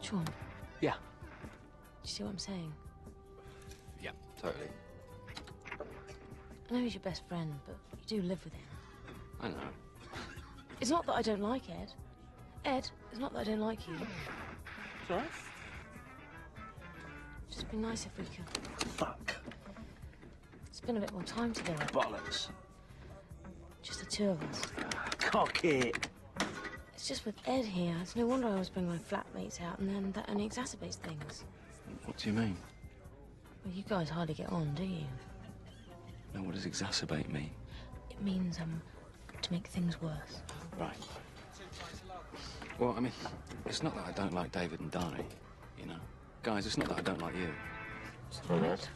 Sean, Yeah. do you see what I'm saying? Yeah, totally. I know he's your best friend, but you do live with him. I know. It's not that I don't like Ed. Ed, it's not that I don't like you. It's all right. Just be nice if we could. Fuck. Spend a bit more time together. Bollocks. Just the two of us. Cock it. It's just with Ed here. It's no wonder I always bring my flatmates out, and then that only exacerbates things. What do you mean? Well, you guys hardly get on, do you? No, what does exacerbate mean? It means, to make things worse. Right. Well, I mean, it's not that I don't like David and Dari, you know? Guys, it's not that I don't like you. All right.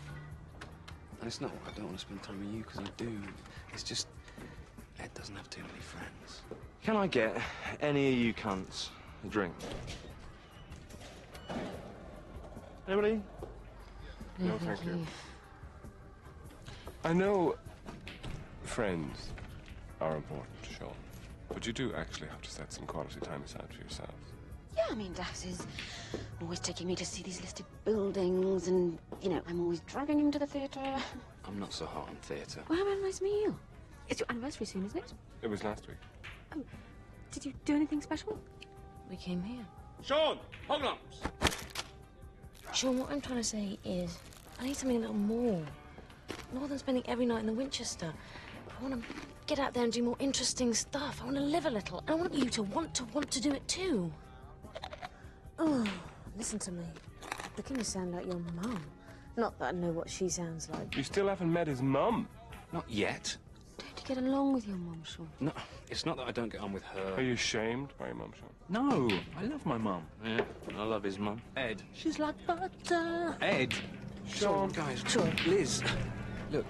And it's not I don't want to spend time with you, because I do. It's just, Ed doesn't have too many friends. Can I get any of you cunts a drink? Anybody? No, thank you. I know friends are important, Sean, but you do actually have to set some quality time aside for yourselves. Yeah, I mean, Daphs is always taking me to see these listed buildings, and, you know, I'm always dragging him to the theatre. I'm not so hot on theatre. Well, how about a nice meal? It's your anniversary soon, isn't it? It was last week. Oh, did you do anything special? We came here. Sean, hold lumps. Sean, what I'm trying to say is, I need something a little more. More than spending every night in the Winchester. I want to get out there and do more interesting stuff. I want to live a little. And I want you to want to do it too. Oh, listen to me. You're beginning to sound like your mum. Not that I know what she sounds like. You still haven't met his mum? Not yet. Don't you get along with your mum, Sean? No, it's not that I don't get on with her. Are you ashamed by your mum, Sean? No, I love my mum. Yeah, I love his mum. Ed. She's like butter. Ed. Sean. Guys, Sean. Liz. Look,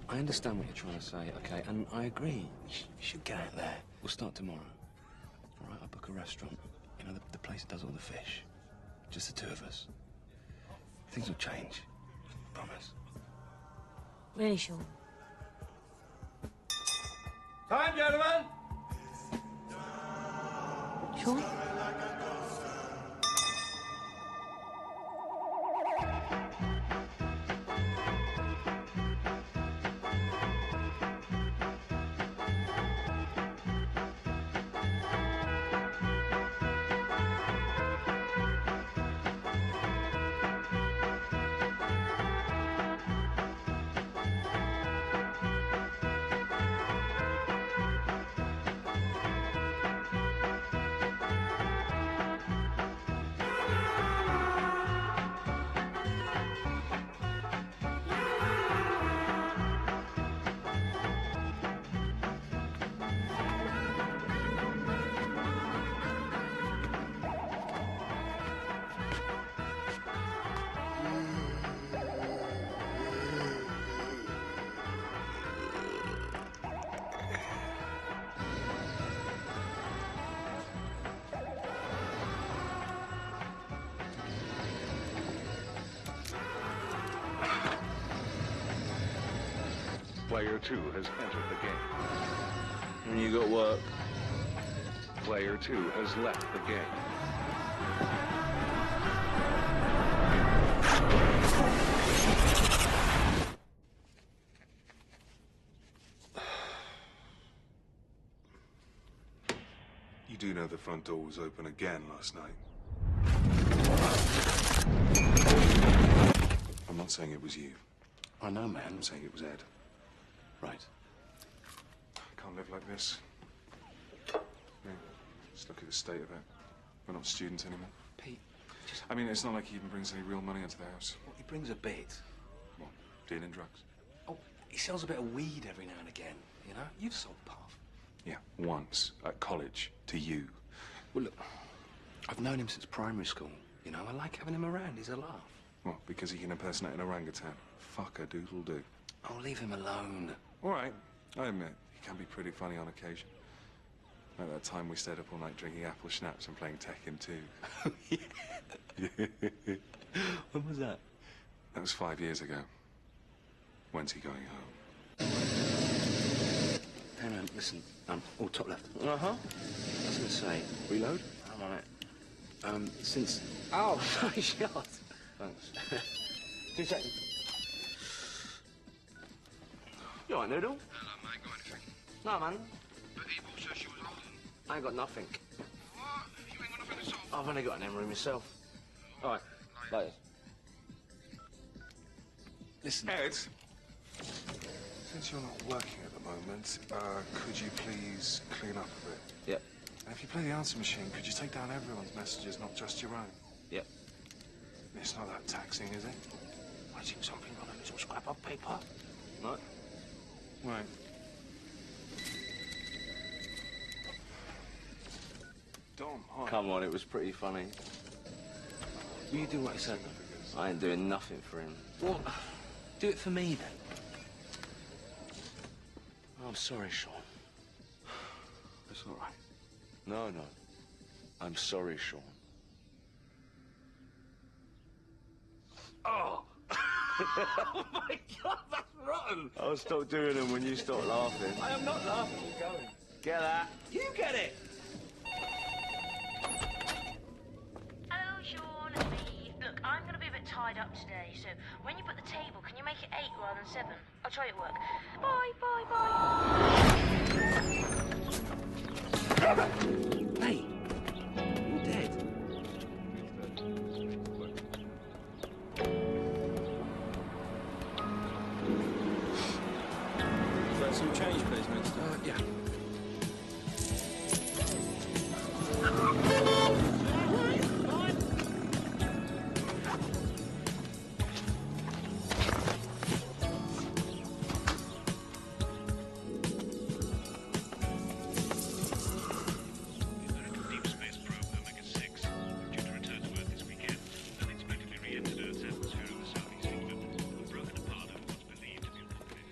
I understand what you're trying to say, okay, and I agree. You should get out there. We'll start tomorrow. All right, I'll book a restaurant. You know, the place that does all the fish. Just the two of us. Things will change. Promise. Really, Sean? Time, gentlemen. Sean? Player 2 has entered the game. And you got work. Player 2 has left the game. You do know the front door was open again last night. I'm not saying it was you. I know, man. I'm saying it was Ed. Right. I can't live like this. I mean, just look at the state of it. We're not students anymore. Pete, just... I mean, it's not like he even brings any real money into the house. Well, he brings a bit. What, dealing drugs? Oh, he sells a bit of weed every now and again, you know? You've sold puff. Yeah, once, at college, to you. Well, look, I've known him since primary school. You know, I like having him around. He's a laugh. What, because he can impersonate an orangutan? Fuck a doodle do. Oh, leave him alone. All right, I admit, he can be pretty funny on occasion. Like that time we stayed up all night drinking apple schnapps and playing Tekken 2. When was that? That was 5 years ago. When's he going home? Hang on, listen. Oh, top left. Uh-huh. I was going to say... Reload? I'm on it. Since... Oh, sorry, shot. Thanks. 2 seconds. You all right, Noodle? Hello, mate. Got anything? No, man. But Evil says she was holding. I ain't got nothing. What? You ain't got nothing at all? I've only got an emery myself. All right, later. Listen. Ed, since you're not working at the moment, could you please clean up a bit? Yep. And if you play the answer machine, could you take down everyone's messages, not just your own? Yep. It's not that taxing, is it? Writing something on a little scrap of paper. No. Right. Dom, hi. Come on, it was pretty funny. Will you do what I said? I ain't doing nothing for him. Well, do it for me, then. I'm sorry, Sean. It's all right. No, no. I'm sorry, Sean. Oh! Oh, my God, that's rotten! I'll stop doing them when you stop laughing. I am not laughing, you're going. Get that? You get it! Hello, Sean, it's me. Look, I'm going to be a bit tied up today, so when you put the table, can you make it 8 rather than 7? I'll try it at work. Bye, bye, bye. Hey! You're dead. Some change, please, mister. Yeah. Deep space probe Omega-6, due to return to Earth this weekend, unexpectedly re-entered Earth's atmosphere of the southeast England, and broken apart over what's believed to be a rocket.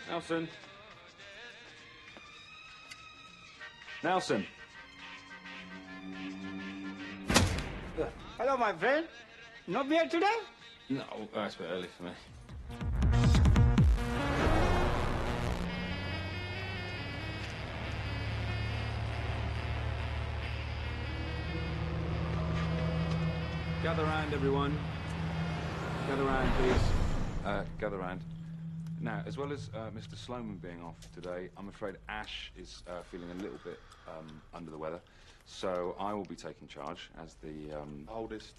Nelson. Nelson. Hello, my friend. No beer today? No, that's a bit early for me. Gather round, everyone. Gather round, please. Gather round. Now, as well as Mr. Sloman being off today, I'm afraid Ash is feeling a little bit under the weather. So I will be taking charge as the oldest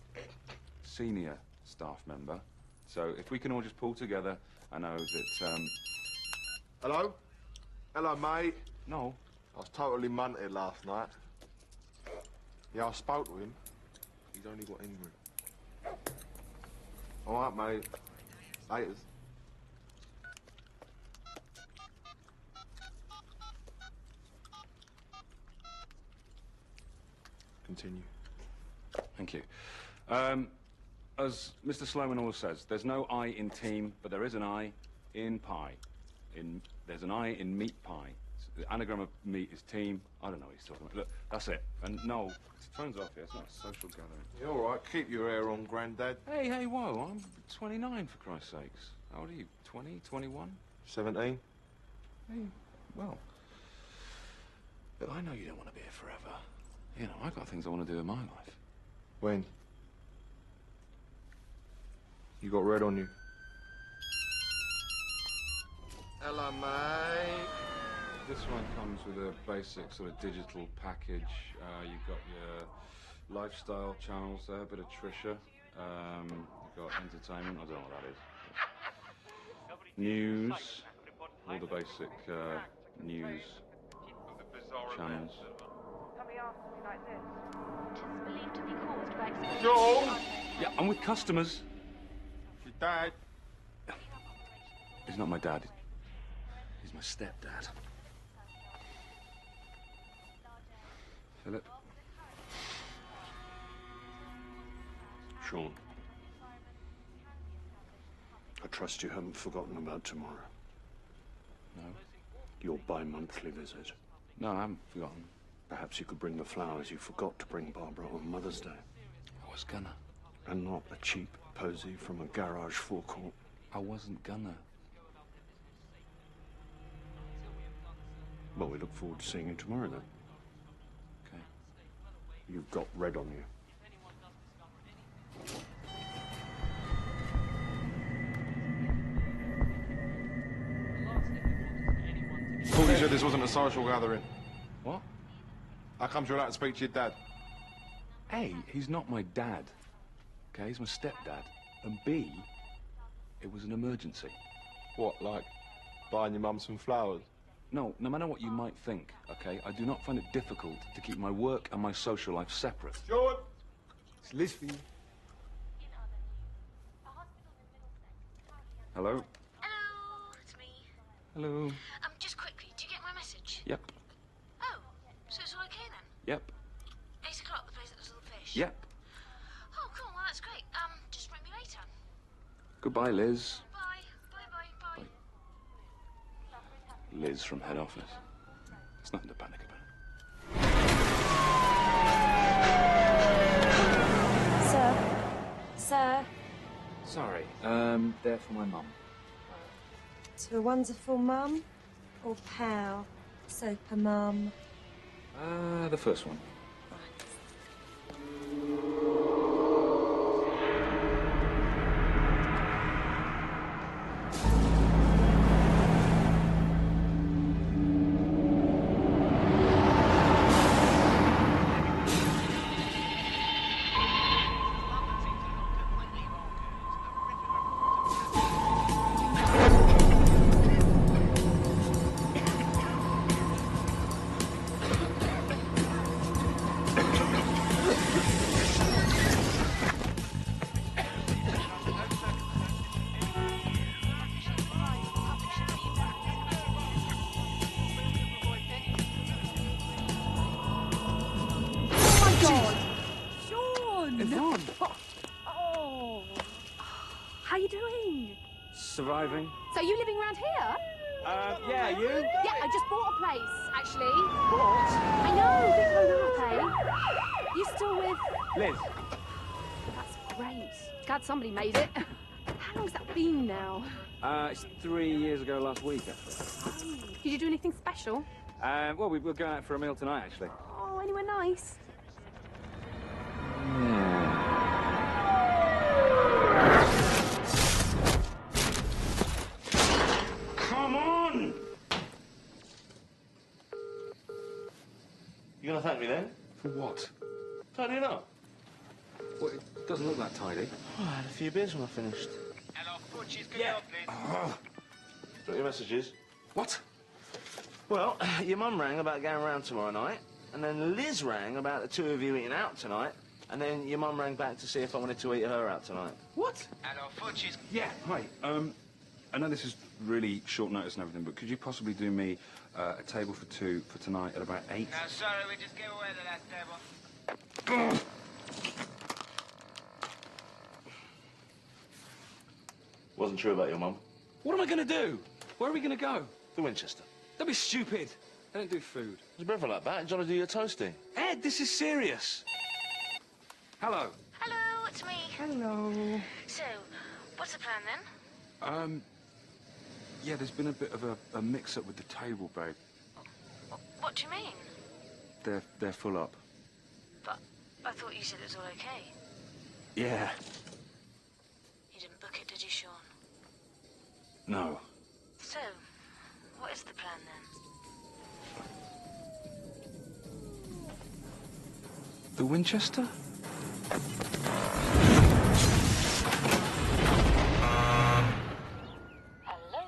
senior staff member. So if we can all just pull together, I know that... Hello? Hello, mate. No. I was totally munted last night. Yeah, I spoke to him. He's only got angry. All right, mate. Laters. Continue. Thank you. As Mr. Sloman always says, there's no I in team, but there is an I in pie. There's an I in meat pie. So the anagram of meat is team. I don't know what he's talking about. Look, that's it. And no, his phone's off here. It's not a social gathering. You're all right. Keep your hair on, Grandad. Hey, whoa. I'm 29, for Christ's sakes. How old are you? 20, 21? 17. Hey, well. Look, I know you don't want to be here forever. You know, I've got things I want to do in my life. When? You got red on you. Hello, mate. This one comes with a basic sort of digital package. You've got your lifestyle channels there, a bit of Trisha. You've got entertainment, I don't know what that is. News, all the basic news channels. Believed to be caused by Joel! Yeah, I'm with customers. Your dad. He's not my dad. He's my stepdad. Philip? Sean, I trust you haven't forgotten about tomorrow. No. Your bi-monthly visit. No, I haven't forgotten. Perhaps you could bring the flowers you forgot to bring Barbara on Mother's Day. I was gonna. And not a cheap posy from a garage forecourt. I wasn't gonna. Well, we look forward to seeing you tomorrow, then. Okay. You've got red on you. Thought you said this wasn't a social gathering. What? How come you're allowed to speak to your dad? A, he's not my dad. Okay, he's my stepdad. And B, it was an emergency. What, like buying your mum some flowers? No, no matter what you might think, okay, I do not find it difficult to keep my work and my social life separate. John! It's Liz for you. Hello? Hello, it's me. Hello? Just quickly, do you get my message? Yep. Oh, so it's all okay then? Yep. 8 o'clock, the place that does all the fish? Yep. Oh, cool, well, that's great. Just ring me later. Goodbye, Liz. Bye. Bye. Liz from head office. It's nothing to panic about. Sir? Sorry, they're for my mum. To a wonderful mum or pal? Soper mum? The first one. Yvonne! Oh! How you doing? Surviving. So you living around here? Yeah, you? Yeah, I just bought a place, actually. What? I know, big load, you still with... Liz. That's great. Glad somebody made it. How long's that been now? It's 3 years ago last week, actually. Oh. Did you do anything special? Well, we're going out for a meal tonight, actually. Oh, anywhere nice? Come on! You gonna thank me then? For what? Tidying up. Well, it doesn't look that tidy. Oh, I had a few beers when I finished. Hello, Butchies, can you help, please? Got your messages? What? Well, your mum rang about going around tomorrow night, and then Liz rang about the two of you eating out tonight, and then your mum rang back to see if I wanted to eat her out tonight. What? Hello, Butchies. Yeah, hi. I know this is really short notice and everything, but could you possibly do me a table for two for tonight at about 8? No, sorry, we just gave away the last table. Wasn't true about your mum. What am I going to do? Where are we going to go? The Winchester. Don't be stupid. They don't do food. There's a brother like that. Do you want to do your toasting? Ed, this is serious. Hello. Hello, it's me. Hello. So, what's the plan then? Yeah, there's been a bit of a mix-up with the table, babe. What do you mean? They're full up. But I thought you said it was all okay. Yeah. You didn't book it, did you, Sean? No. So, what is the plan then? The Winchester? Hello?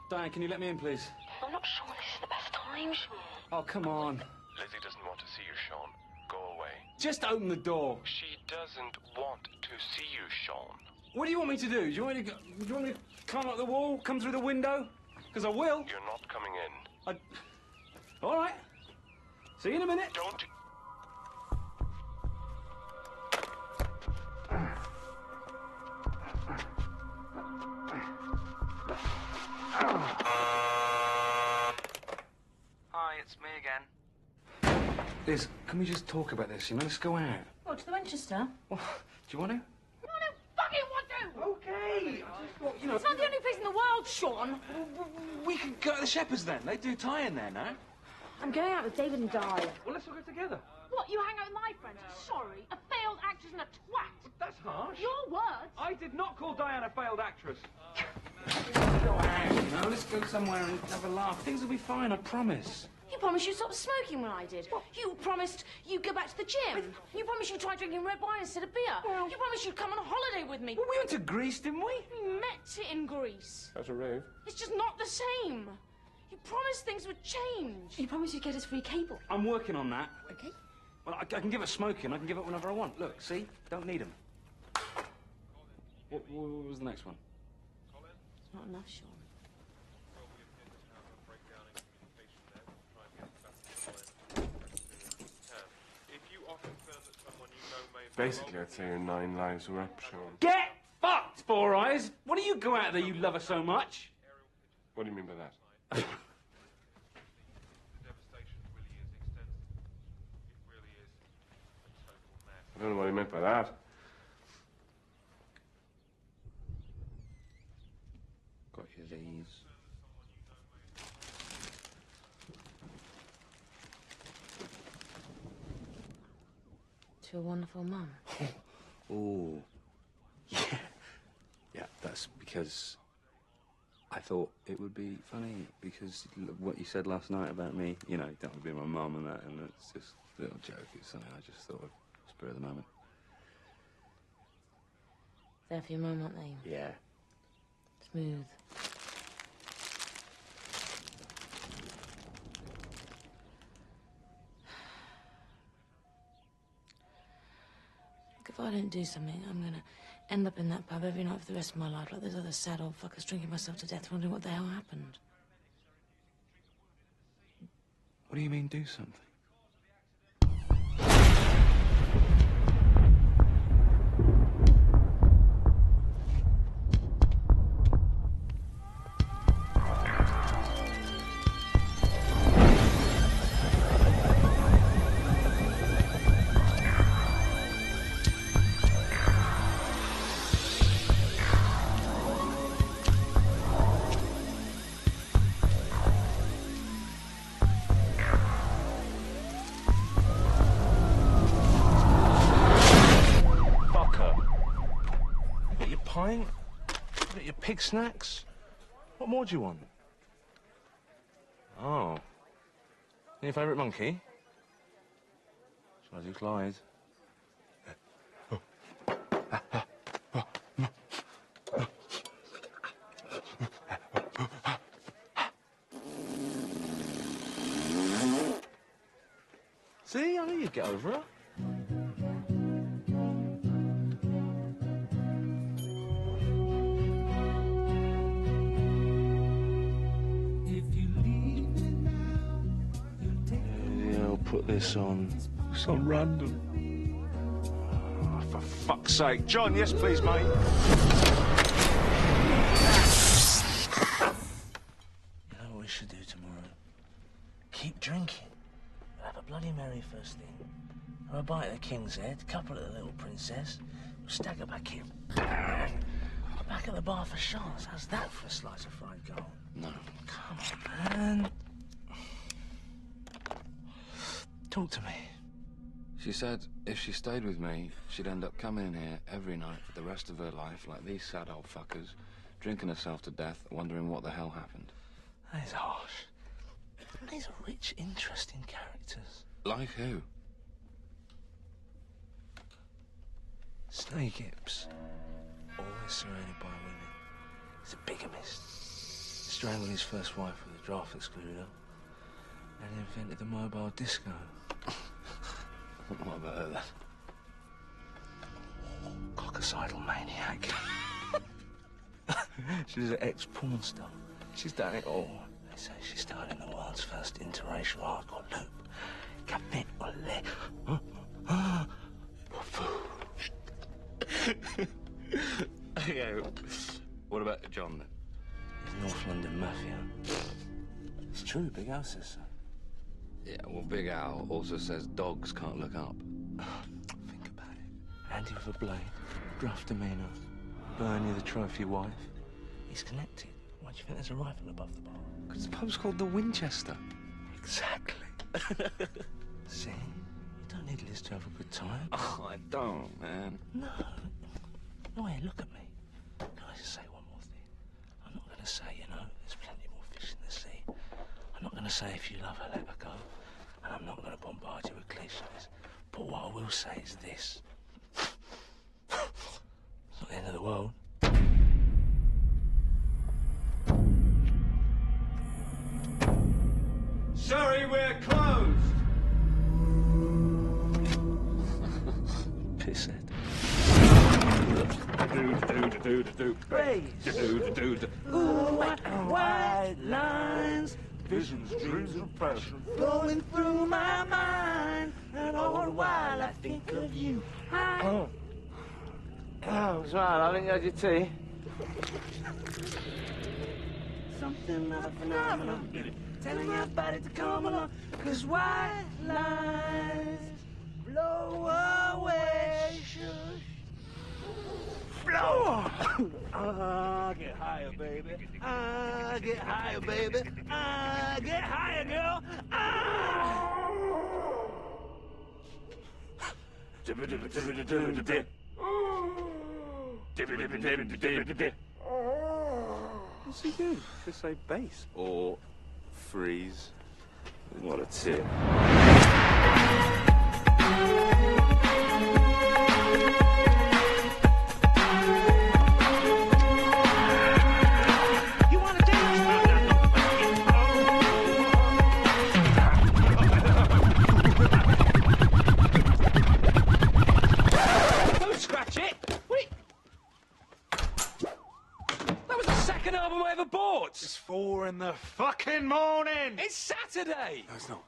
Diane, can you let me in, please? I'm not sure this is the best time, Sean. Oh, come on. Lizzie doesn't want to see you, Sean. Go away. Just open the door. She doesn't want to see you, Sean. What do you want me to do? Do you want me to climb up the wall, come through the window? Because I will. You're not coming in. All right. See you in a minute. Don't... Hi, it's me again. Liz, can we just talk about this, you know? Let's go out. What, to the Winchester? Well, do you want to? No, I don't fucking want to! Okay. I just thought, you know... It's not the only place in the world, Sean. We could go to the Shepherds then. They do tie-in there now. I'm going out with David and Di. Well, let's all go together. What, you hang out with my friends? Sorry, a failed actress and a twat. That's harsh. Your words? I did not call Diane a failed actress. No, let's go somewhere and have a laugh. Things will be fine, I promise. You promised you'd stop smoking when I did. You promised you'd go back to the gym. You promised you'd try drinking red wine instead of beer. You promised you'd come on holiday with me. Well, we went to Greece, didn't we? We met in Greece. That's a rave. It's just not the same. You promised things would change. You promised you'd get us free cable. I'm working on that. Okay. Well, I can give it smoking. I can give it whenever I want. Look, see? Don't need them. What was the next one? It's not enough, Sean. Basically, I'd say your 9 lives were up, Sean. Get fucked, Four Eyes! Why don't you go out there, you love her so much? What do you mean by that? I don't know what he meant by that. Got you these. To a wonderful mum. Oh. Yeah. Yeah, that's because I thought it would be funny because what you said last night about me, you know, that would be my mum and that, and it's just a little joke. It's something I just thought of, spur of the moment. They're for your mum, aren't they? Yeah. Smooth. Look, if I don't do something, I'm gonna end up in that pub every night for the rest of my life, like those other sad old fuckers, drinking myself to death, wondering what the hell happened. What do you mean, do something? Pint? Got your pig snacks? What more do you want? Oh. Your favourite monkey? Shall I do Clyde? See, I knew you'd get over it. Put this on. It's on random. Oh, for fuck's sake. John, yes please, mate. You know what we should do tomorrow? Keep drinking. We'll have a Bloody Mary first thing. Have a bite of the King's Head, a couple of the Little Princess. We'll stagger back in. Back at the bar for shots. How's that for a slice of fried gold? No. Come on, man. Talk to me. She said if she stayed with me, she'd end up coming in here every night for the rest of her life, like these sad old fuckers, drinking herself to death, wondering what the hell happened. That is harsh. These are rich, interesting characters. Like who? Snake Gibbs. Always surrounded by women. He's a bigamist. Strangled his first wife with a draft excluder. And invented the mobile disco. What about that? Coccicidal maniac. She's an ex-porn star. She's done it all. They say she started the world's first interracial hardcore loop. Capit ole. Okay, what about John then? He's North London Mafia. It's true, Big House says so. Yeah, well, Big Al also says dogs can't look up. Think about it. Andy with a blade, gruff demeanour, Bernie the trophy wife. He's connected. Why do you think there's a rifle above the bar? Because the pub's called the Winchester. Exactly. See? You don't need Liz to have a good time. Oh, I don't, man. No. No, hey, look at me. Can I just say one more thing? I'm not going to say, you know, there's plenty more fish in the sea. I'm not going to say if you love her, let her go. And I'm not going to bombard you with cliches. But what I will say is this. It's not the end of the world. Sorry, we're closed. Pisshead. White lines, visions, dreams, and passion flowing through my mind, and all the while I think of you. Oh, it's right. I think you had your tea. Something of a phenomenon, telling your body to come along, 'cause white lines blow away. Shush. Blow! I get higher, baby. I get higher, baby. I get higher, girl. What's he do? Just say bass. Or freeze. What a tip. You want to dance? Don't scratch it! Wait! That was the second album I ever bought! It's 4 in the fucking morning! It's Saturday! No, it's not.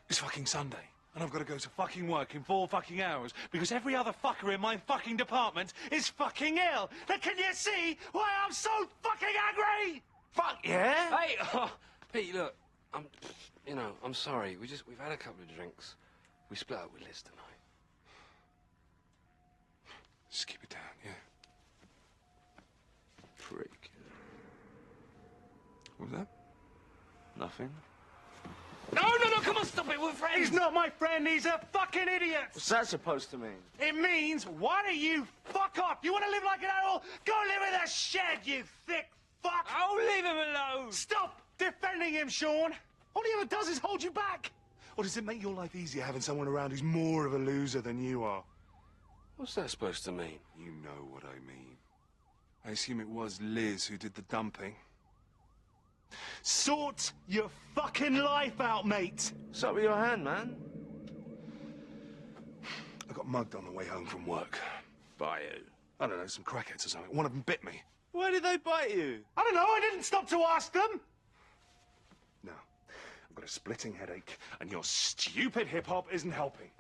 It's fucking Sunday. And I've got to go to fucking work in 4 fucking hours because every other fucker in my fucking department is fucking ill. Now, can you see why I'm so fucking angry? Fuck yeah! Hey, oh, Pete, look, I'm sorry. We've had a couple of drinks. We split up with Liz tonight. Just keep it down, yeah? Freak. What was that? Nothing. No, come on, stop it, we're friends! He's not my friend, he's a fucking idiot! What's that supposed to mean? It means, why don't you fuck off? You want to live like an animal? Go live in a shed, you thick fuck! Oh, leave him alone! Stop defending him, Sean! All he ever does is hold you back! Or does it make your life easier having someone around who's more of a loser than you are? What's that supposed to mean? You know what I mean. I assume it was Liz who did the dumping. Sort your fucking life out, mate! What's up with your hand, man? I got mugged on the way home from work. By who? I don't know, some crackheads or something. One of them bit me. Why did they bite you? I don't know, I didn't stop to ask them! No, I've got a splitting headache, and your stupid hip-hop isn't helping.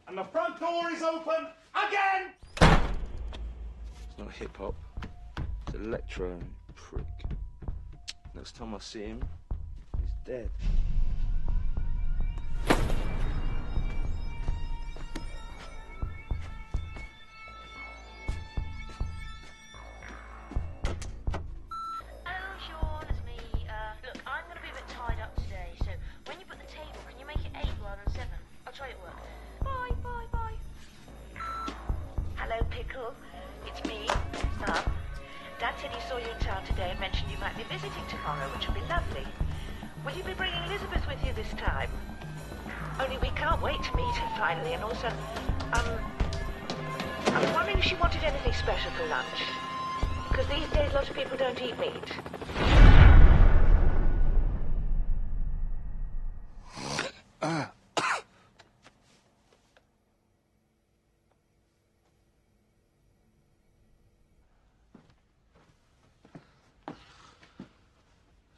And the front door is open again! It's not hip-hop. It's electro, prick. Next time I see him, he's dead. Sean, it's me. Look, I'm going to be a bit tied up today, so when you put the table, can you make it 8 rather than 7? I'll try it at work. Bye. Hello, Pickle. It's me, Mum. Dad said he saw you in town today and mentioned you might be visiting tomorrow, which would be lovely. Will you be bringing Elizabeth with you this time? Only we can't wait to meet her finally, and also, I was wondering if she wanted anything special for lunch. Because these days, lots of people don't eat meat.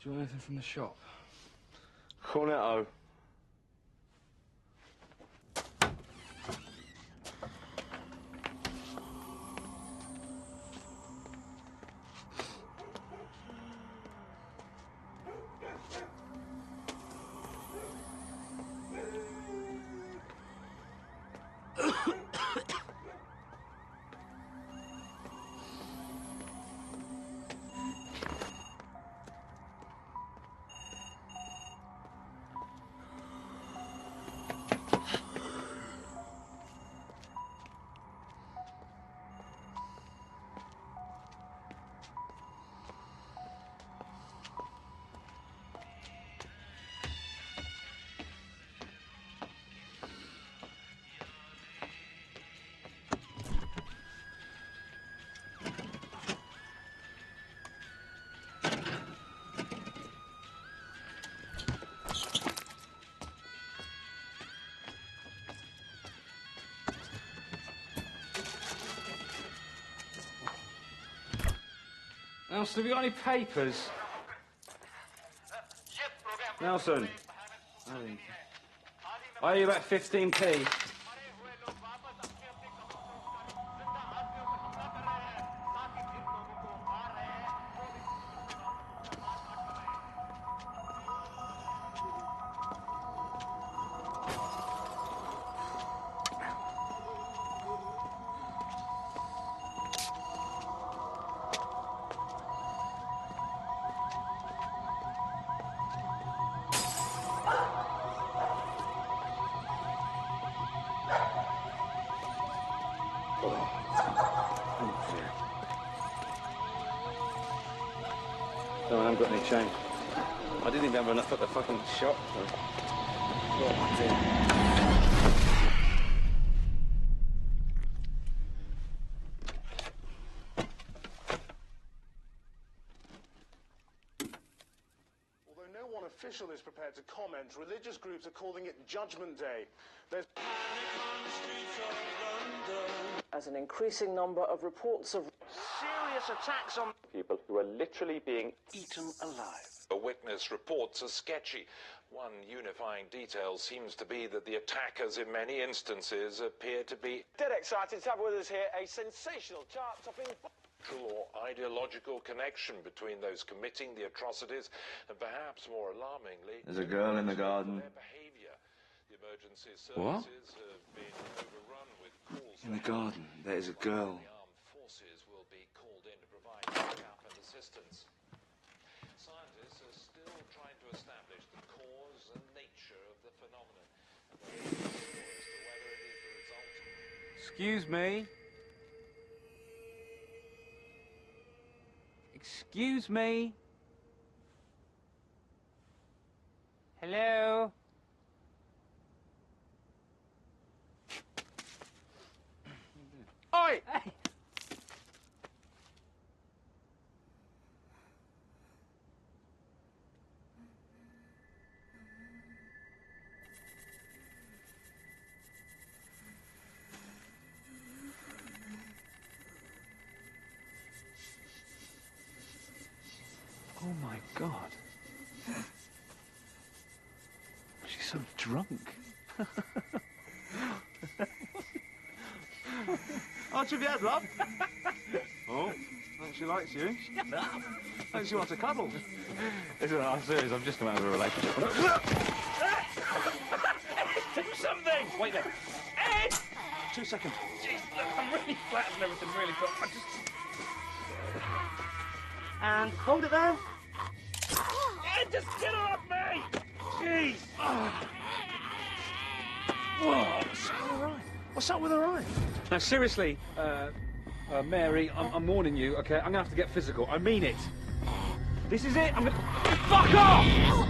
Do you want anything from the shop? Cornetto. Nelson, have you got any papers? Nelson. I owe you about 15p. No, I haven't got any change. I didn't even have enough at the fucking shop. Oh, dear. Although no one official is prepared to comment, religious groups are calling it Judgment Day. There's as an increasing number of reports of serious attacks on people who are literally being eaten alive. The witness reports are sketchy. One unifying detail seems to be that the attackers in many instances appear to be Dead excited to have with us here a sensational chart-topping or ideological connection between those committing the atrocities and perhaps more alarmingly There's a girl in the garden. their behaviour. The emergency What? services have been overrun with calls In the garden, there's a girl. the armed forces will be called in to provide backup and assistance. Scientists are still trying to establish the cause and nature of the phenomenon, and they're not sure as to whether it is the result. Excuse me. Excuse me. Hello? Oi! Hey. Oh my God. She's so drunk. Aren't you had, love? Oh, she likes you. Shut up. And she wants a cuddle. Listen, I'm serious, I've just come out of a relationship. Do something! Wait there. Ed! 2 seconds. Jeez, look, I'm really flat and everything, really, but I just... And hold it there. Ed, just get her off me! Jeez! Whoa, what's her eye? What's up with her eye? Now, seriously, Mary, I'm warning you, okay? I'm gonna have to get physical. I mean it. This is it. I'm gonna... Fuck off!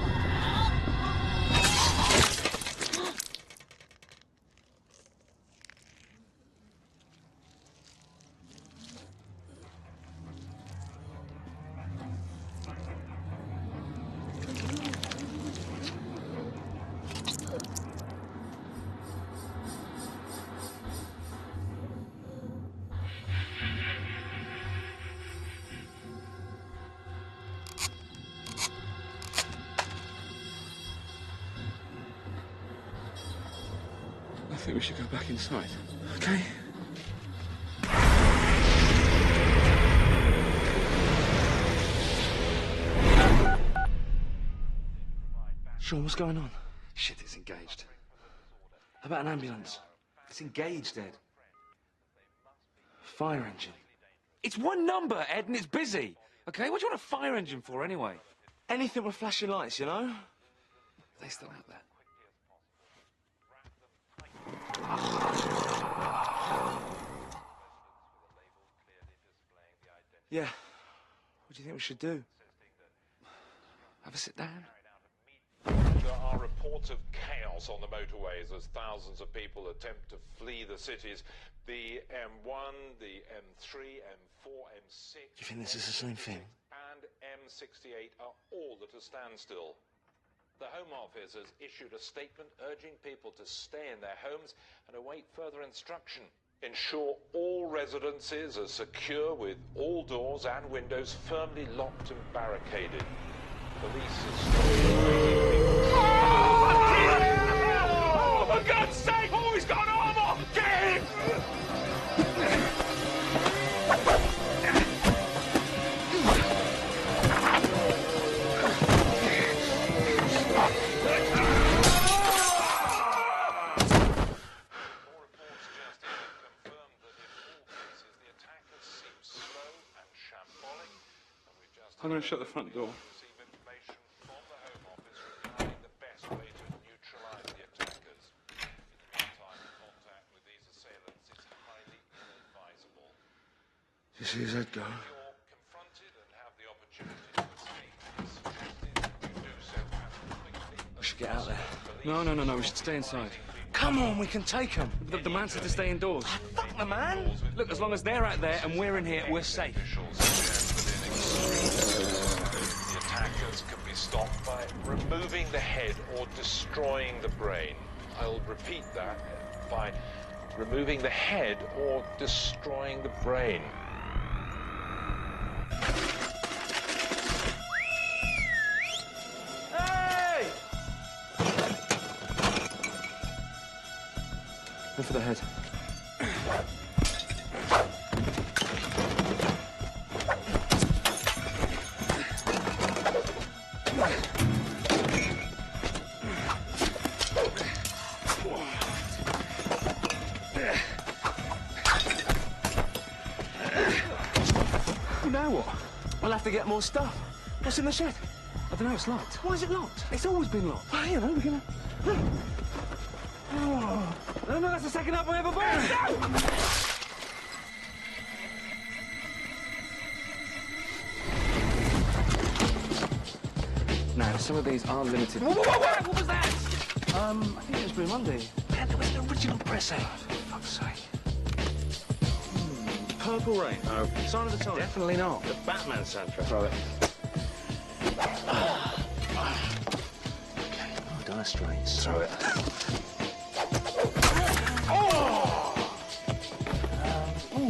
I think we should go back inside. Okay? Sean, what's going on? Shit, it's engaged. How about an ambulance? It's engaged, Ed. Fire engine. It's one number, Ed, and it's busy. Okay, what do you want a fire engine for, anyway? Anything with flashing lights, you know? They still out there. Yeah. What do you think we should do? Have a sit down? There are reports of chaos on the motorways as thousands of people attempt to flee the cities. The M1, the M3, M4, M6... Do you think this is the same thing? ...and M68 are all at a standstill. The Home Office has issued a statement urging people to stay in their homes and await further instruction. Ensure all residences are secure with all doors and windows firmly locked and barricaded. Police are Oh, for God's sake! Oh, he's got armor! Get him! I'm going to shut the front door. You see his head go? We should get out there. No, we should stay inside. Come on, we can take them. The man said to stay indoors. Fuck the man! Look, as long as they're out there and we're in here, we're safe. The attackers can be stopped by removing the head or destroying the brain. I'll repeat that, by removing the head or destroying the brain. Hey! Go for the head. Now what? We'll have to get more stuff. What's in the shed? I don't know, it's locked. Why is it locked? It's always been locked. Well, you know, we're gonna... Oh. No, that's the second up I ever bought. Now, some of these are limited. What was that? I think it was Blue Monday. Man, there was an original press out. For fuck's sake. Purple Rain. No. Sign of the Times. Definitely not. The Batman soundtrack. Throw it. Dire Straits. Throw it.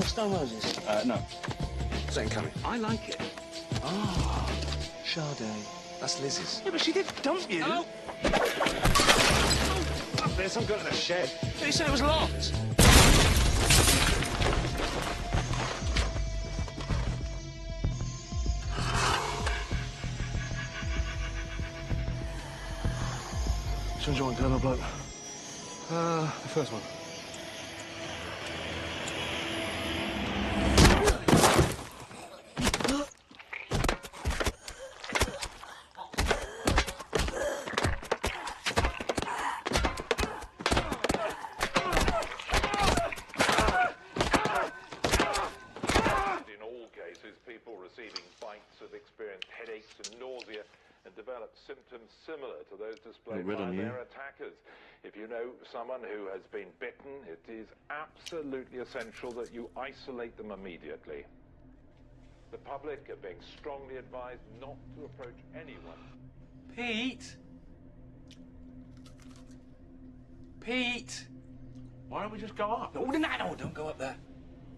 Stone Roses. No. Second Coming. I like it. Oh, Sade. That's Liz's. Yeah, but she did dump you. Oh. Up there, some guy in the shed. You said it was locked. Which one do you want, girl or bloke? The first one. In all cases, people receiving bites have experienced headaches and nausea and developed symptoms similar to those displayed by their attackers. If you know someone who has been bitten, it is absolutely essential that you isolate them immediately. The public are being strongly advised not to approach anyone. Pete? Pete? Why don't we just go up? No, don't go up there.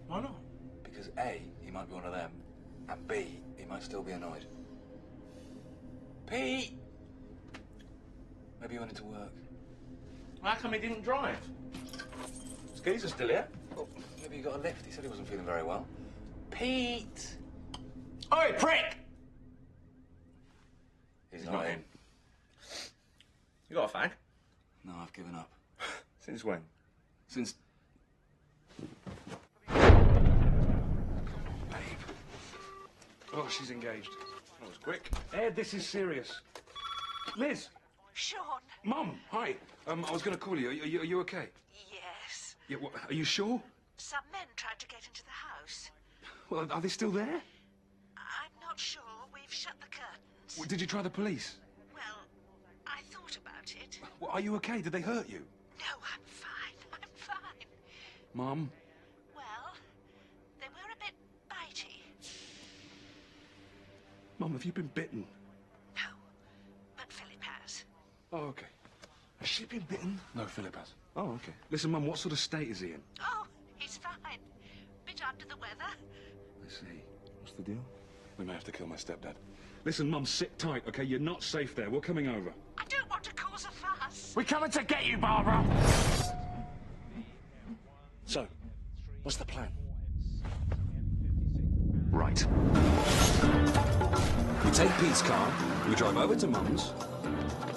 Why not? Because A, he might be one of them, and B, he might still be annoyed. Pete? Maybe he went into work. How come he didn't drive? Skis are still here. Well, maybe he got a lift. He said he wasn't feeling very well. Pete! Oi, prick! He's not in. You got a fag? No, I've given up. Since when? Since... Oh, she's engaged. That was quick. Ed, this is serious. Liz! Sean. Mum, hi. I was going to call you. Are you okay? Yes. Yeah, what, are you sure? Some men tried to get into the house. Well, are they still there? I'm not sure. We've shut the curtains. Well, did you try the police? Well, I thought about it. Well, are you okay? Did they hurt you? No, I'm fine. I'm fine. Mum? Well, they were a bit bitey. Mum, have you been bitten? No, but Philip has. Oh, okay. Has she been bitten? No, Philip has. Oh, okay. Listen, Mum, what sort of state is he in? Oh, he's fine. Bit under the weather. I see. What's the deal? We may have to kill my stepdad. Listen, Mum, sit tight, okay? You're not safe there. We're coming over. I don't want to cause a fuss. We're coming to get you, Barbara! So, what's the plan? Right. We take Pete's car, we drive over to Mum's,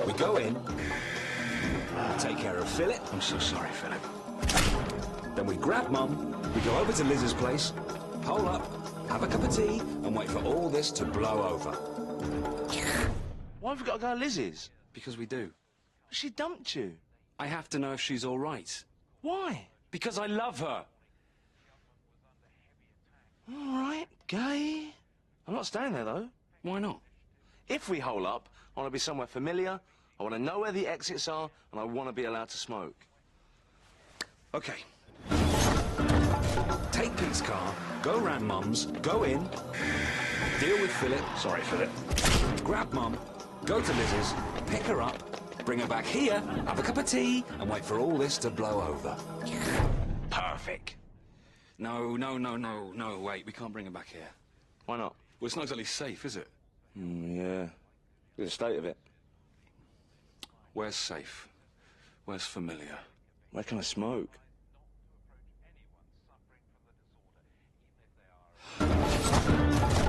we go in, we take care of Philip. I'm so sorry, Philip. Then we grab Mum, we go over to Liz's place, hole up, have a cup of tea, and wait for all this to blow over. Why have we got to go to Liz's? Because we do. She dumped you. I have to know if she's all right. Why? Because I love her. All right, gay. I'm not staying there, though. Why not? If we hole up, I want to be somewhere familiar, I want to know where the exits are, and I want to be allowed to smoke. Okay. Take Pete's car, go round Mum's, go in, deal with Philip. Sorry, Philip. Grab Mum, go to Liz's, pick her up, bring her back here, have a cup of tea, and wait for all this to blow over. Perfect. No, wait, we can't bring her back here. Why not? Well, it's not exactly safe, is it? Yeah. Look at the state of it. Where's safe? Where's familiar? Where can I smoke?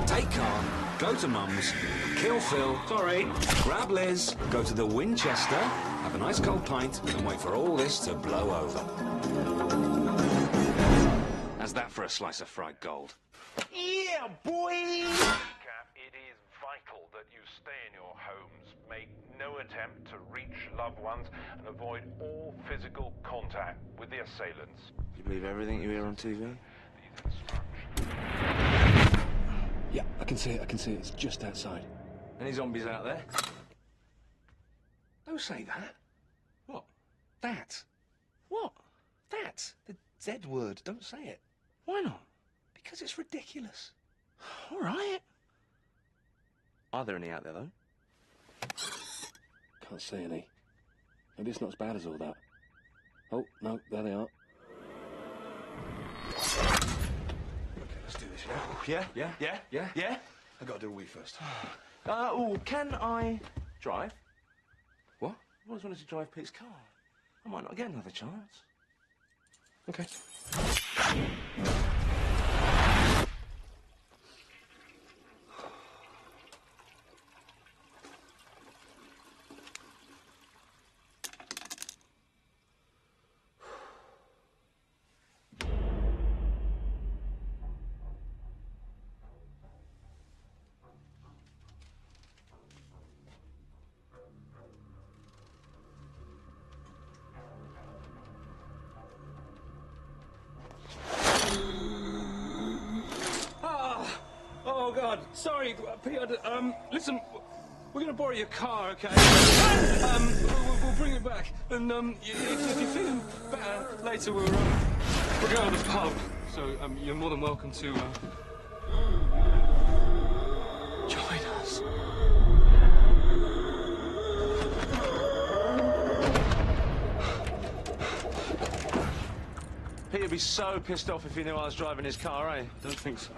Take car, go to Mum's, kill Phil. Sorry. Grab Liz, go to the Winchester, have a nice cold pint, and wait for all this to blow over. How's that for a slice of fried gold? Yeah, boy! Cap, it is vital that you stay in your homes, make no attempt to reach loved ones, and avoid all physical contact with the assailants. You believe everything you hear on TV? Yeah, I can see it, It's just outside. Any zombies out there? Don't say that. What? That. What? That. The Z word. Don't say it. Why not? Because it's ridiculous. All right. Are there any out there, though? Can't see any. Maybe it's not as bad as all that. Oh, no, there they are. Okay, let's do this, yeah? Yeah? I gotta do a wee first. Can I drive? What? I always wanted to drive Pete's car. I might not get another chance. Okay. Oh, God. Sorry, Peter. Listen, we're going to borrow your car, okay? We'll bring it back. And, if you're feeling better later, we're going to the pub. So, you're more than welcome to, join us. Pete'd be so pissed off if he knew I was driving his car, eh? I don't think so.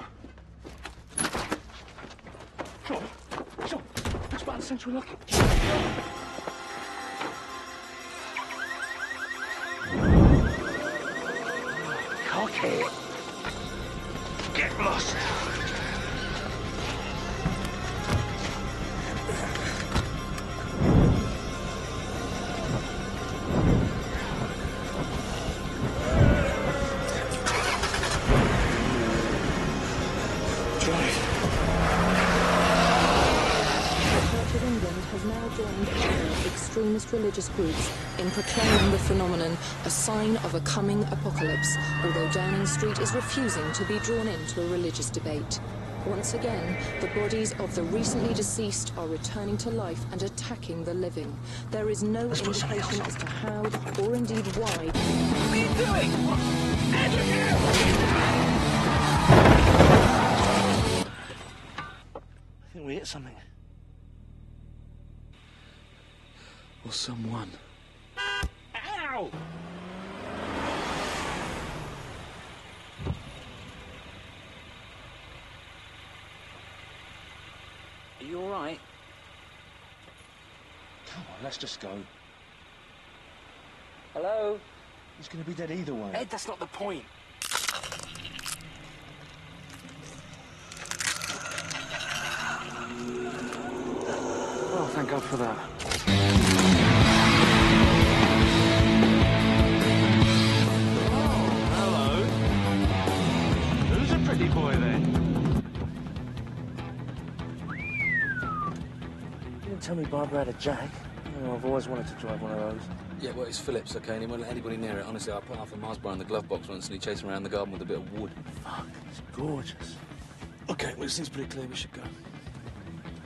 Sure. Which button central locking? Cocky. Get lost. Has now joined other extremist religious groups in proclaiming the phenomenon a sign of a coming apocalypse, although Downing Street is refusing to be drawn into a religious debate. Once again, the bodies of the recently deceased are returning to life and attacking the living. There is no indication as to how or indeed why. What are you doing? I think we hit something. Or someone. Ow! let's just go. Hello? He's going to be dead either way. Ed, that's not the point. Oh, thank God for that. Hello. Who's a pretty boy then? You didn't tell me Barbara had a Jag. You know, I've always wanted to drive one of those. Yeah, well, it's Philip's, okay, and he won't let anybody near it. Honestly, I put half a Mars bar in the glove box once and he chased me around the garden with a bit of wood. Fuck, it's gorgeous. Okay, well, it seems pretty clear we should go.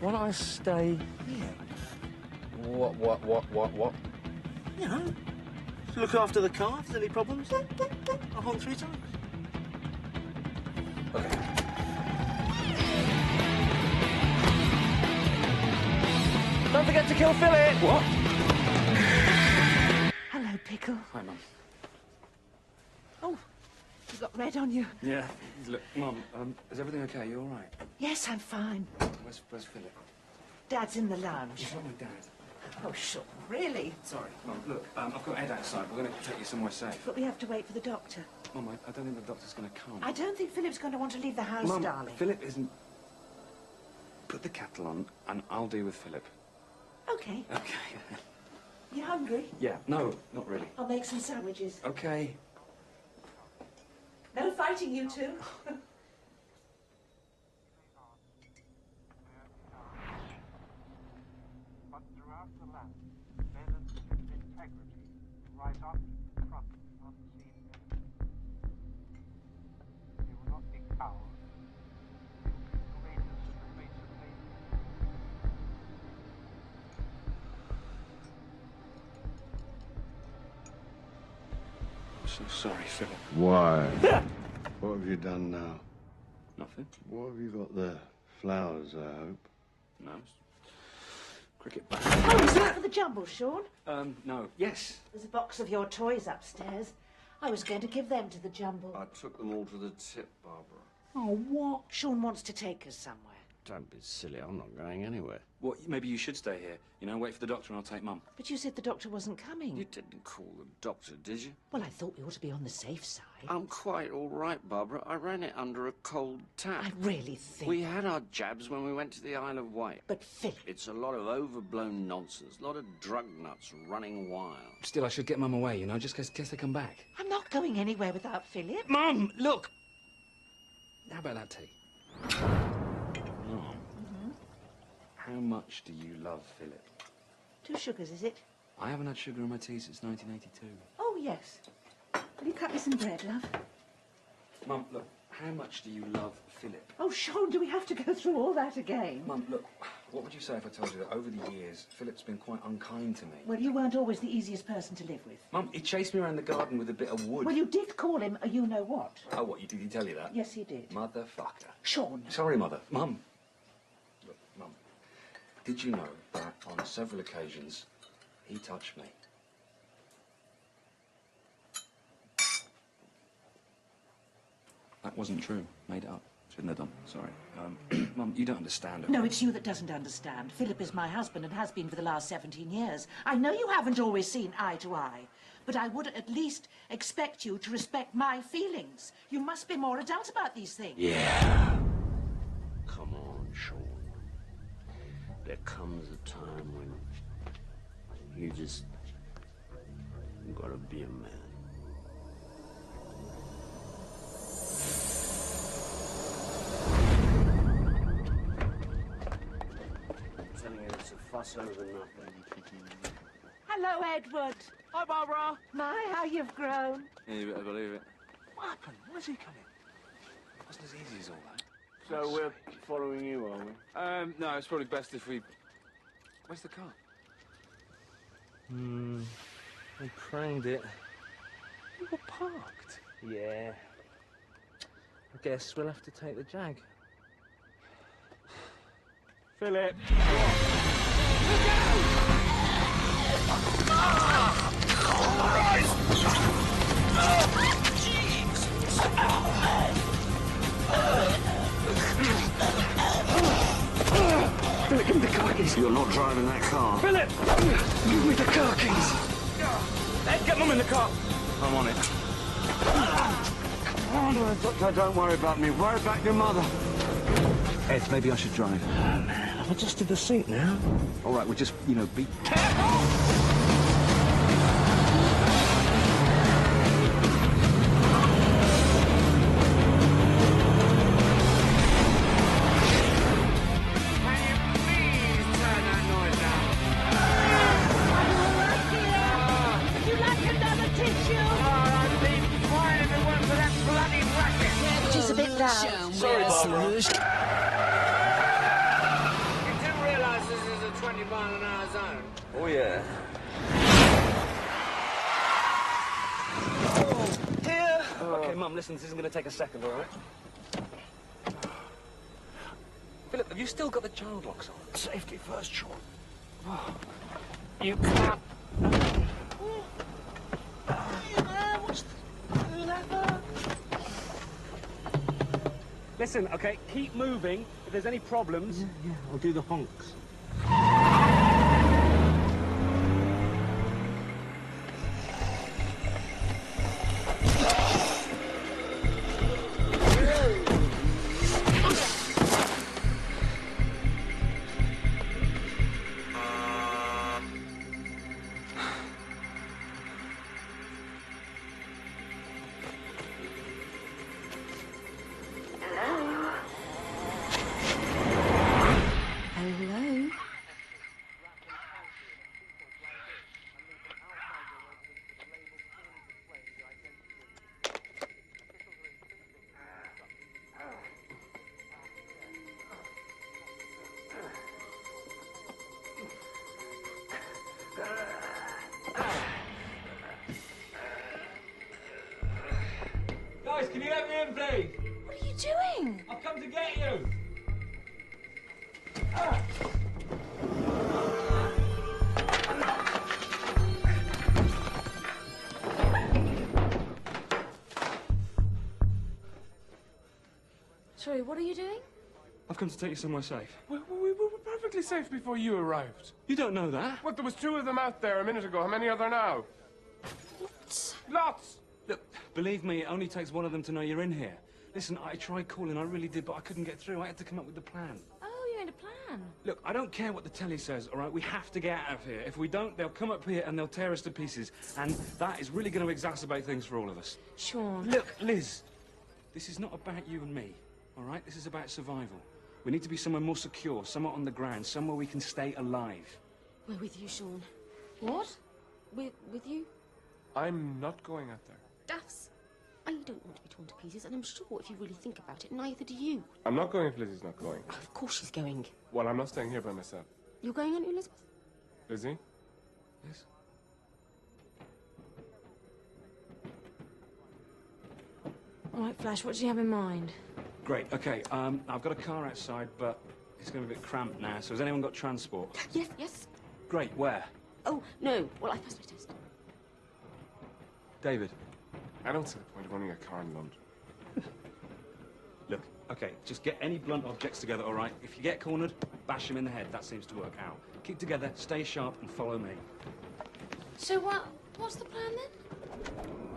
Why don't I stay here? What? You know, to look after the car if there's any problems. I'll honk 3 times. Okay. Don't forget to kill Philip! What? Hello, Pickle. Hi, Mum. Oh, you got red on you. Yeah. Look, Mum, is everything okay? You all right? Yes, I'm fine. Where's Philip? Dad's in the lounge. He's not my dad. Oh, sure. Really? Sorry, Mum. Look, I've got Ed outside. We're going to take you somewhere safe. But we have to wait for the doctor. Mum, I don't think the doctor's going to come. I don't think Philip's going to want to leave the house, Mum, darling. Philip isn't... Put the kettle on, and I'll deal with Philip. Okay. Okay. You hungry? Yeah. No, not really. I'll make some sandwiches. Okay. No fighting, you two. But throughout the land, men with integrity rise up in front of unseen enemies. They will not be cowards. They will be courageous in the face of danger. I'm so sorry, Philip. Why? What have you done now? Nothing. What have you got there? Flowers, I hope. No. Cricket bat. Oh, is that for the jumble, Sean? No. Yes. There's a box of your toys upstairs. I was going to give them to the jumble. I took them all to the tip, Barbara. Oh, what? Sean wants to take us somewhere. Don't be silly, I'm not going anywhere. Well, maybe you should stay here. You know, wait for the doctor and I'll take Mum. But you said the doctor wasn't coming. You didn't call the doctor, did you? Well, I thought we ought to be on the safe side. I'm quite all right, Barbara. I ran it under a cold tap. I really think... We had our jabs when we went to the Isle of Wight. But Philip... It's a lot of overblown nonsense, a lot of drug nuts running wild. Still, I should get Mum away, you know, just in case they come back. I'm not going anywhere without Philip. Mum, look! How about that tea? Mum, how much do you love Philip? 2 sugars, is it? I haven't had sugar in my tea since 1982. Oh, yes. Will you cut me some bread, love? Mum, look, how much do you love Philip? Oh, Sean, do we have to go through all that again? Mum, look, what would you say if I told you that over the years, Philip's been quite unkind to me? Well, you weren't always the easiest person to live with. Mum, he chased me around the garden with a bit of wood. Well, you did call him a you-know-what. Oh, what, did he tell you that? Yes, he did. Motherfucker. Sean. Sorry, Mother. Mum. Look, Mum, did you know that on several occasions, he touched me? That wasn't true. Made it up. Shouldn't have done. Sorry. Mum, you don't understand. No, it's you that doesn't understand. Philip is my husband and has been for the last 17 years. I know you haven't always seen eye to eye, but I would at least expect you to respect my feelings. You must be more adult about these things. Yeah. Come on, Sean. There comes a time when you just gotta be a man. I'm telling you, it's a fuss over nothing. Hello, Edward. Hi, Barbara. My, how you've grown. Yeah, you better believe it. What happened? Where's he coming? It wasn't as easy as all that. So we're following you, are we? No, it's probably best if we... Where's the car? We pranged it. You were parked. Yeah. I guess we'll have to take the Jag. Philip! Philip, give me the car keys. You're not driving that car. Philip! Give me the car keys! Ed, get Mum in the car! I'm on it. Come on, Doctor, don't worry about me. Worry about your mother. Ed, maybe I should drive. Oh, man, I've adjusted the seat now. All right, we'll just, you know, be careful. Sorry, Barbara. You do realise this is a 20-mile-an-hour zone? Oh, yeah. Here! Okay, Mum, listen, this isn't going to take a second, all right? Philip, have you still got the child locks on? Safety first, Sean. Oh. You can't... Listen, okay, keep moving. If there's any problems... Yeah, I'll do the honks. Guys, can you let me in, please? What are you doing? I've come to get you. Sorry, what are you doing? I've come to take you somewhere safe. We were perfectly safe before you arrived. You don't know that? What, there was 2 of them out there a minute ago. How many are there now? What? Lots! Look, believe me, it only takes one of them to know you're in here. Listen, I tried calling, I really did, but I couldn't get through. I had to come up with the plan. Oh, you made a plan. Look, I don't care what the telly says, all right? We have to get out of here. If we don't, they'll come up here and they'll tear us to pieces. And that is really going to exacerbate things for all of us. Sean. Look, Liz, this is not about you and me, all right? This is about survival. We need to be somewhere more secure, somewhere on the ground, somewhere we can stay alive. We're with you, Sean. What? With you? I'm not going out there. Duffs, I don't want to be torn to pieces, and I'm sure if you really think about it, neither do you. I'm not going if Lizzie's not going. Of course she's going. Well, I'm not staying here by myself. You're going, aren't you, Elizabeth? Lizzie? Yes? All right, Flash, what do you have in mind? Great, okay, I've got a car outside, but it's going to be a bit cramped now, so has anyone got transport? Yes, yes. Great, where? Oh, no. Well, I passed my test. David. I don't see the point of owning a car in London. Look, okay, just get any blunt objects together, all right? If you get cornered, bash them in the head. That seems to work out. Keep together, stay sharp, and follow me. So what's the plan then?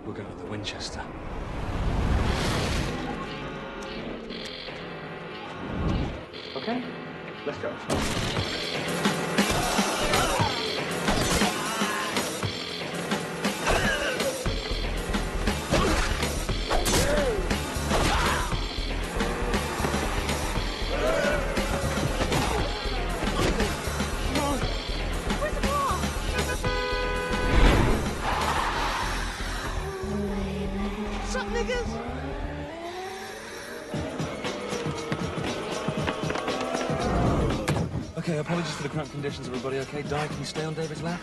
We're going to the Winchester. Okay, let's go. Okay, apologies for the cramped conditions, everybody, okay? Di, can you stay on David's lap?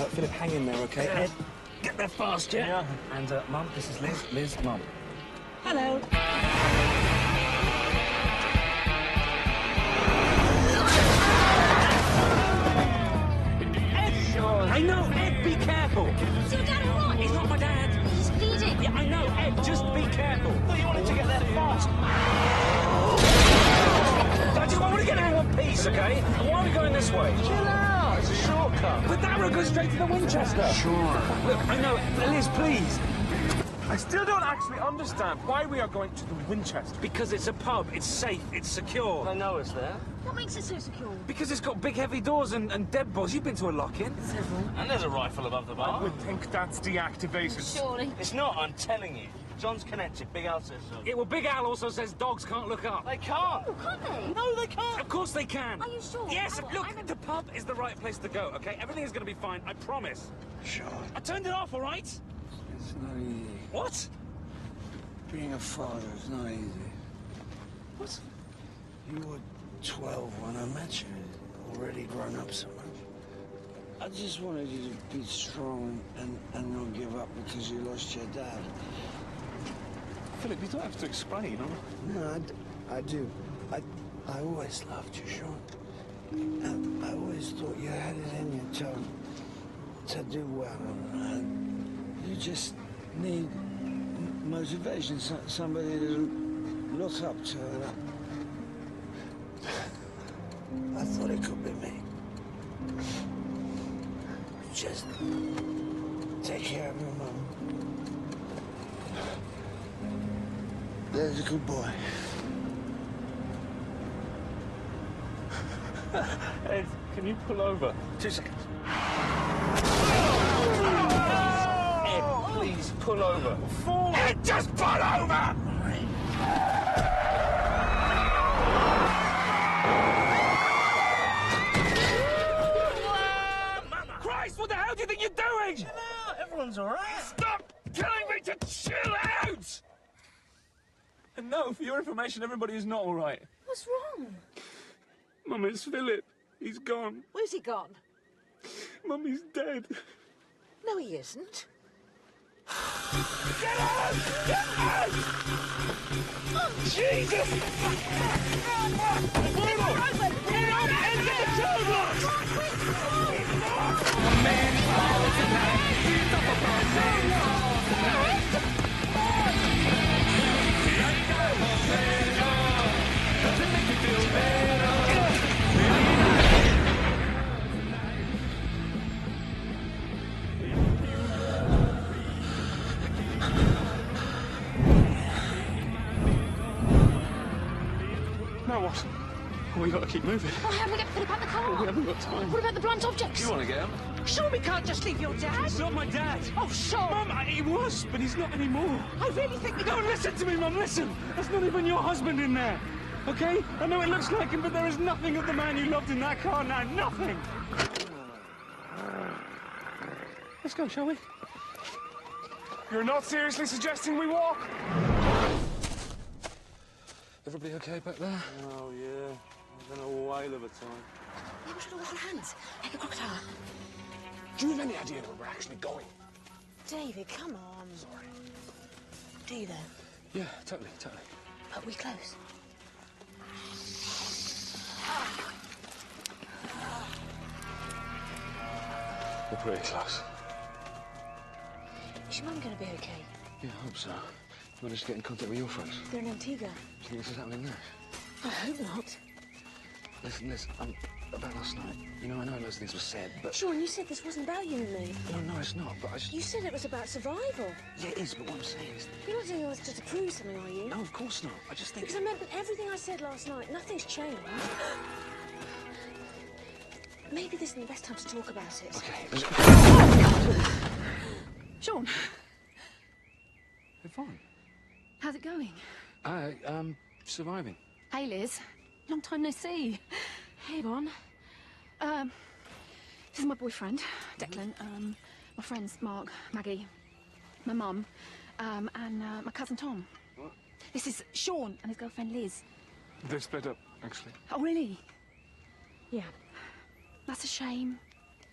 Philip, hang in there, okay? Ed, get there fast, yeah? And, Mum, this is Liz. Liz, Mum. Hello. I know, Ed, be careful! Is your dad all right? He's not my dad! He's bleeding! Yeah, I know, Ed, just be careful! I thought you wanted to get there fast! I just want to get out in one piece! okay? And why are we going this way? Chill out. It's a shortcut. But that road goes straight to the Winchester. Sure. Look, I know. Liz, please. I still don't actually understand why we are going to the Winchester. Because it's a pub. It's safe. It's secure. I know it's there. What makes it so secure? Because it's got big heavy doors and deadbolts. You've been to a lock-in. Several. And there's a rifle above the bar. I would think that's deactivated. Surely. It's not, I'm telling you. John's connected. Big Al says so. Yeah, well, Big Al also says dogs can't look up. They can't. Oh, can't they? No, they can't. Of course they can. Are you sure? Yes, look, the pub is the right place to go, okay? Everything is going to be fine, I promise. Sure. I turned it off, all right? It's not easy. What? Being a father is not easy. What? You were 12 when I met you. Already grown up so much. I just wanted you to be strong and not give up because you lost your dad. Philip, you don't have to explain, huh? No, I do. I always loved you, Sean. And I always thought you had it in you to do well. And you just need motivation, somebody to look up to. And I thought it could be me. Just take care of your mum. There's a good boy. Ed, can you pull over? 2 seconds. Ed, please, pull over. Ed, just pull over! Christ, what the hell do you think you're doing? Chill out, everyone's all right. Stop telling me to chill out! And no, for your information, everybody is not all right. What's wrong? Mum, it's Philip. He's gone. Where's he gone? Mummy's dead. No, he isn't. Get out! Get out! Jesus! Now what? Oh, we got to keep moving. Why haven't we got to put the car? We haven't got time. What about the blunt objects? Do you want to get him? Sure, we can't just leave your dad. He's not my dad. Oh, sure. Mum, he was, but he's not anymore. I really think we Don't listen to me, Mum, listen. That's not even your husband in there. Okay? I know it looks like him, but there is nothing of the man you loved in that car now. Nothing. Let's go, shall we? You're not seriously suggesting we walk? Everybody okay back there? Oh, yeah. I've been a whale of a time. Yeah, we should all hold hands. Like a crocodile. Do you have any idea where we're actually going? David, come on. Sorry. Do you, though? Yeah, totally. Are we close? We're pretty close. Is your mum going to be okay? Yeah, I hope so. You managed to get in contact with your friends? They're in Antigua. Do you think this is happening there? I hope not. Listen, about last night. You know, I know loads of things were said, but... Sean, you said this wasn't about you and me. No, it's not, but I just... You said it was about survival. Yeah, it is, but what I'm saying is... You're not doing this just to prove something, are you? No, of course not. I just think... Because I meant everything I said last night. Nothing's changed. Maybe this isn't the best time to talk about it. Okay. Sean, They're fine. how's it going? Surviving. Hey, Liz. Long time no see. Hey, Bon. This is my boyfriend, Declan. My friends, Mark, Maggie, my mum, and my cousin Tom. What? This is Sean and his girlfriend Liz. They split up, actually. Oh, really? Yeah. That's a shame.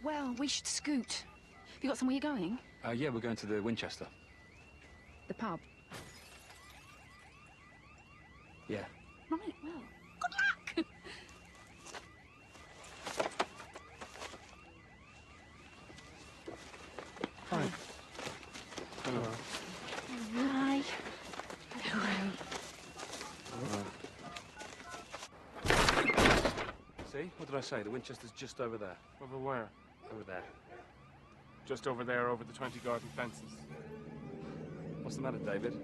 Well, we should scoot. Have you got somewhere you're going? Yeah, we're going to the Winchester. The pub. Yeah. Right, well, good luck! Hi. Hello. Hi. Hello. See See? What did I say? The Winchester's just over there. Over where? Over there. Just over there, over the 20 garden fences. What's the matter, David?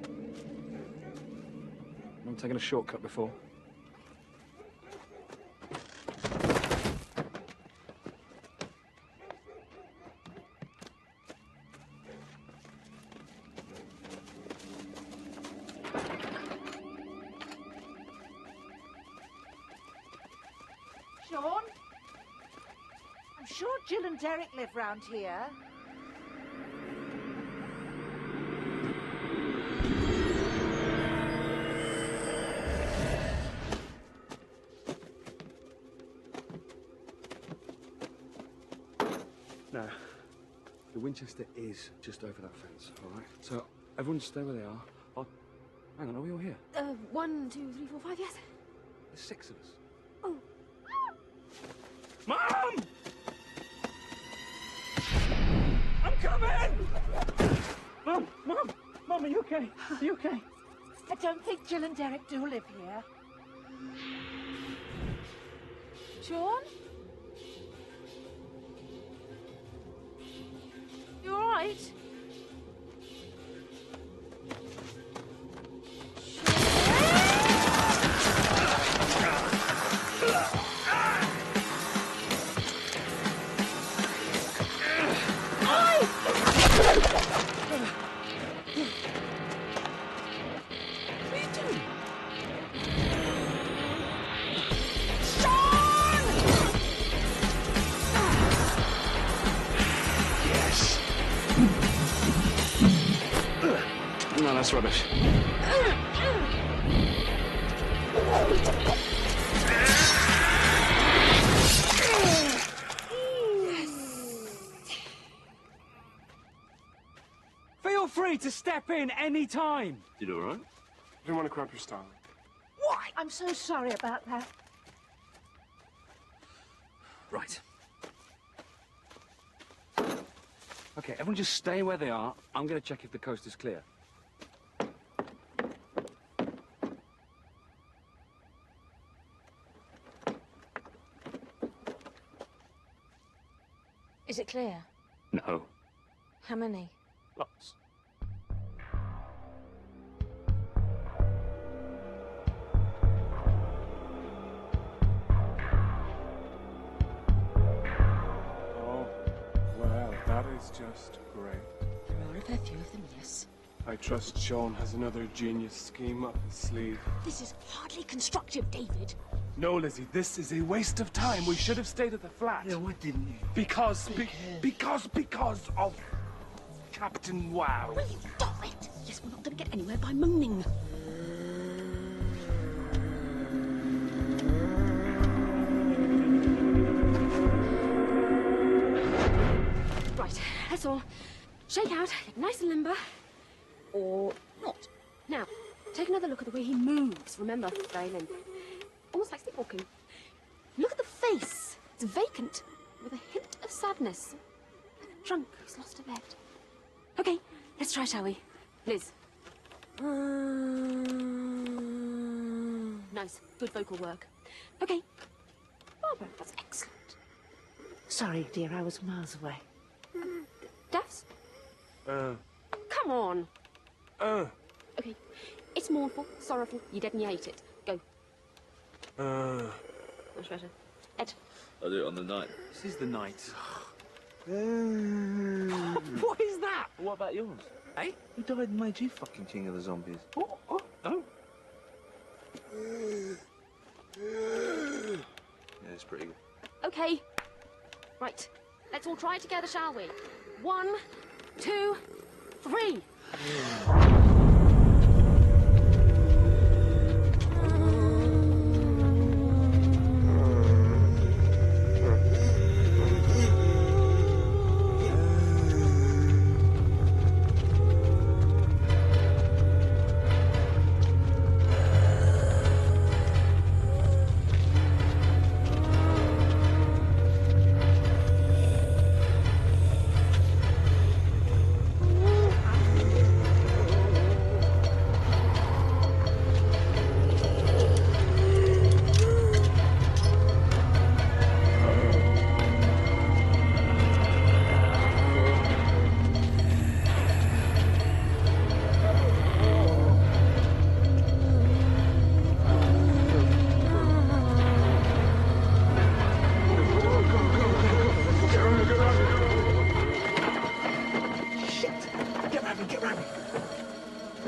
Not taking a shortcut before? Sean? I'm sure Jill and Derek live round here. Now, the Winchester is just over that fence, all right? So everyone stay where they are. Hang on, are we all here? 1, 2, 3, 4, 5, yes. There's 6 of us. Oh. Mom! I'm coming! Mum, are you okay? Are you okay? I don't think Jill and Derek do live here. Sean? You all right? No, that's rubbish. Feel free to step in any time. You all right? I didn't want to cramp your style. What? I'm so sorry about that. Right. Okay, everyone just stay where they are. I'm going to check if the coast is clear. Is it clear? No. How many? Lots. Oh, well, that is just great. There are a fair few of them, yes. I trust Sean has another genius scheme up his sleeve. This is hardly constructive, David. No, Lizzie, this is a waste of time. We should have stayed at the flat. Yeah, why didn't you? Because of Captain Wow. Will you stop it? Yes, we're not going to get anywhere by moaning. Right, that's all. Shake out, get nice and limber. Or not. Now, take another look at the way he moves. Remember, very limp. Almost like sleepwalking. Look at the face. It's vacant, with a hint of sadness. Like a drunk who's lost a bet. Okay, let's try, shall we? Liz. Nice, good vocal work. Okay. Barbara, that's excellent. Sorry, dear, I was miles away. Daphs? Come on. Okay, it's mournful, sorrowful, you dead and you hate it. Go. Much better. Ed. I'll do it on the night. This is the night. What is that? What about yours? Hey? Who died and made you fucking king of the zombies? Oh. Yeah, it's pretty good. Okay. Right, let's all try it together, shall we? 1, 2, 3.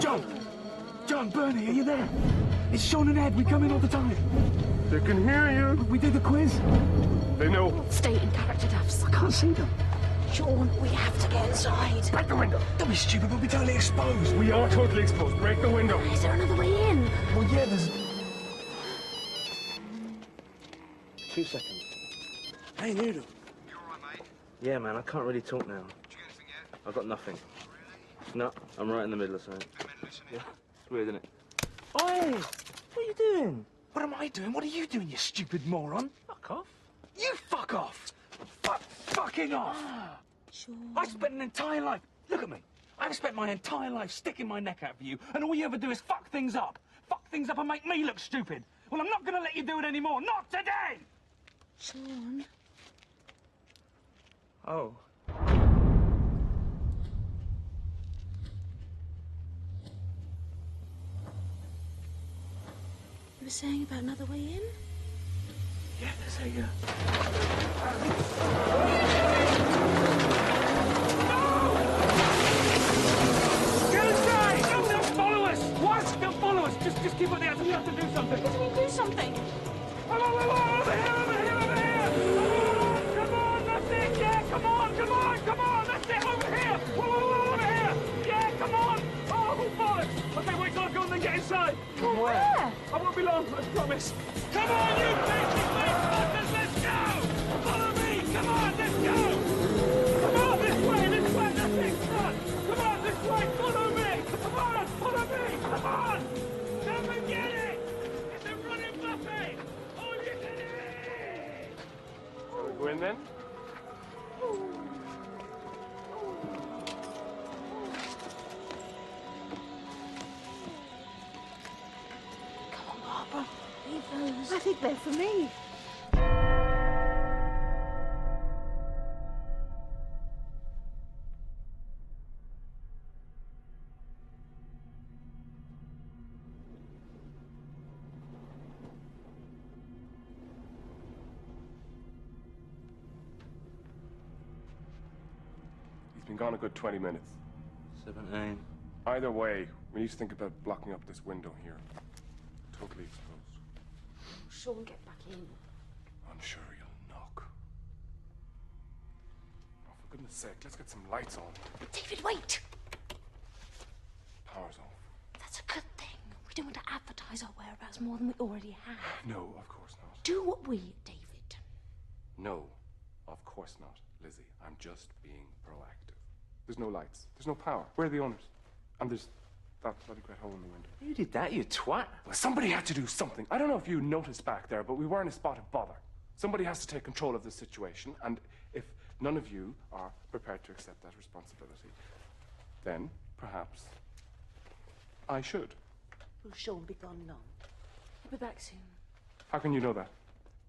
John, Bernie, are you there? It's Sean and Ed. We come in all the time. They can hear you. We did the quiz. They know. Stay in character, Duffs. I can't see them. Sean, we have to get inside. Break the window. Don't be stupid. We'll be totally exposed. We are totally exposed. Break the window. Is there another way in? Well, yeah, there's... 2 seconds. Hey, Noodle. You alright, mate? Yeah, man, I can't really talk now. Did you get anything yet? I've got nothing. Really? No, I'm right in the middle of something. Yeah, it's weird, isn't it? Oi! What are you doing? What am I doing? What are you doing, you stupid moron? Fuck off. You fuck off! Fucking off! Sure. I spent an entire life... Look at me. I've spent my entire life sticking my neck out for you, and all you ever do is fuck things up. Fuck things up and make me look stupid. Well, I'm not going to let you do it anymore. Not today! Sean. Oh. You were saying about another way in? Yeah, there's a... Get inside! Don't follow us! What? Don't follow us! Just keep on the outside. We have to do something. What do we do something? Come on, over here, over here, over here! Come on, that's it! Yeah, come on, that's it! Over here! Whoa, over here! Yeah, come on! Oh, bollocks! Okay, wait till I've gone, then get inside. Well, where? I won't be long, I promise. Come on, you basic fuckers, let's go! Follow me, come on, let's go! Come on, this way, that's it, son! Come on, this way, follow me! Come on, follow me, come on! Don't forget it! It's a running buffet! All you can eat! Shall we go in then? Barbara, leave those. I think they're for me. He's been gone a good 20 minutes. 17. Either way, we need to think about blocking up this window here. Totally exposed. Sean, get back in. I'm sure you'll knock. Oh, for goodness sake, let's get some lights on. David, wait! Power's off. That's a good thing. We don't want to advertise our whereabouts more than we already have. No, of course not. Do we, David? No, of course not, Lizzie. I'm just being proactive. There's no lights. There's no power. Where are the owners? And there's that bloody great hole in the window. You did that, you twat. Well, somebody had to do something. I don't know if you noticed back there, but we were in a spot of bother. Somebody has to take control of this situation, and if none of you are prepared to accept that responsibility, then perhaps I should. Will Sean be gone long? He'll be back soon. How can you know that?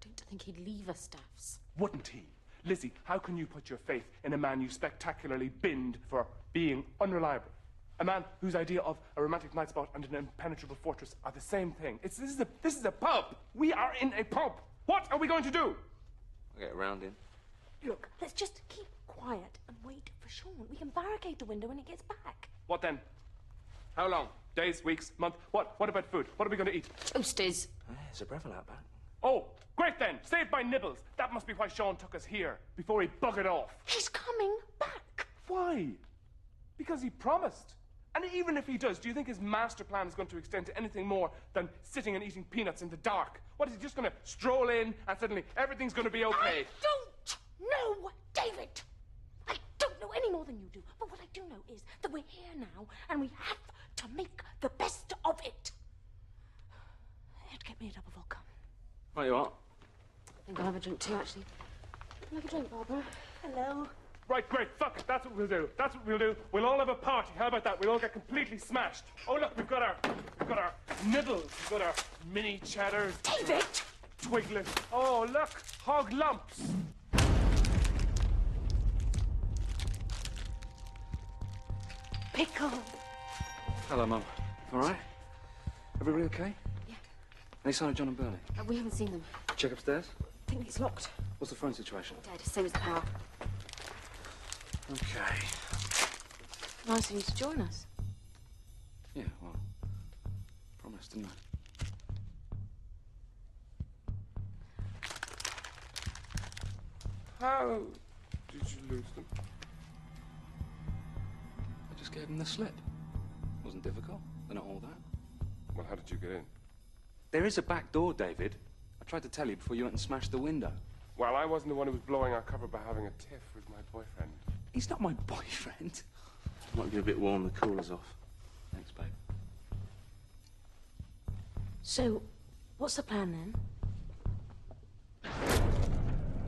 Don't think he'd leave us, Daffs. Wouldn't he? Lizzie, how can you put your faith in a man you spectacularly binned for being unreliable? A man whose idea of a romantic night spot and an impenetrable fortress are the same thing. This is a pub. We are in a pub. What are we going to do? I'll get round in. Look, let's just keep quiet and wait for Sean. We can barricade the window when he gets back. What then? How long? Days, weeks, month? What about food? What are we going to eat? Toasties. There's a Breville out back. Oh, great then. Saved by nibbles. That must be why Sean took us here, before he buggered off. He's coming back. Why? Because he promised. And even if he does, do you think his master plan is going to extend to anything more than sitting and eating peanuts in the dark? What, is he just going to stroll in and suddenly everything's going to be okay? I don't know, David. I don't know any more than you do. But what I do know is that we're here now and we have to make the best of it. Ed, get me a double vodka. What you want? I think I'll have a drink too, actually. Like a drink, Barbara. Hello. Right, great, fuck it, that's what we'll do. That's what we'll do. We'll all have a party. How about that? We'll all get completely smashed. Oh, look, we've got our nibbles. We've got our mini cheddars. David! Twiglets. Oh, look, hog lumps. Pickle. Hello, Mum. All right? Everybody okay? Yeah. Any sign of John and Bernie? We haven't seen them. Check upstairs. I think it's locked. What's the phone situation? Dead, same as the power. Okay. Nice of you to join us. Yeah, well, promised, didn't I? How did you lose them? I just gave them the slip. Wasn't difficult. They're not all that. Well, how did you get in? There is a back door, David. I tried to tell you before you went and smashed the window. Well, I wasn't the one who was blowing our cover by having a tiff with my boyfriend. He's not my boyfriend. Might be a bit warm, the cooler's off. Thanks, babe. So, what's the plan then?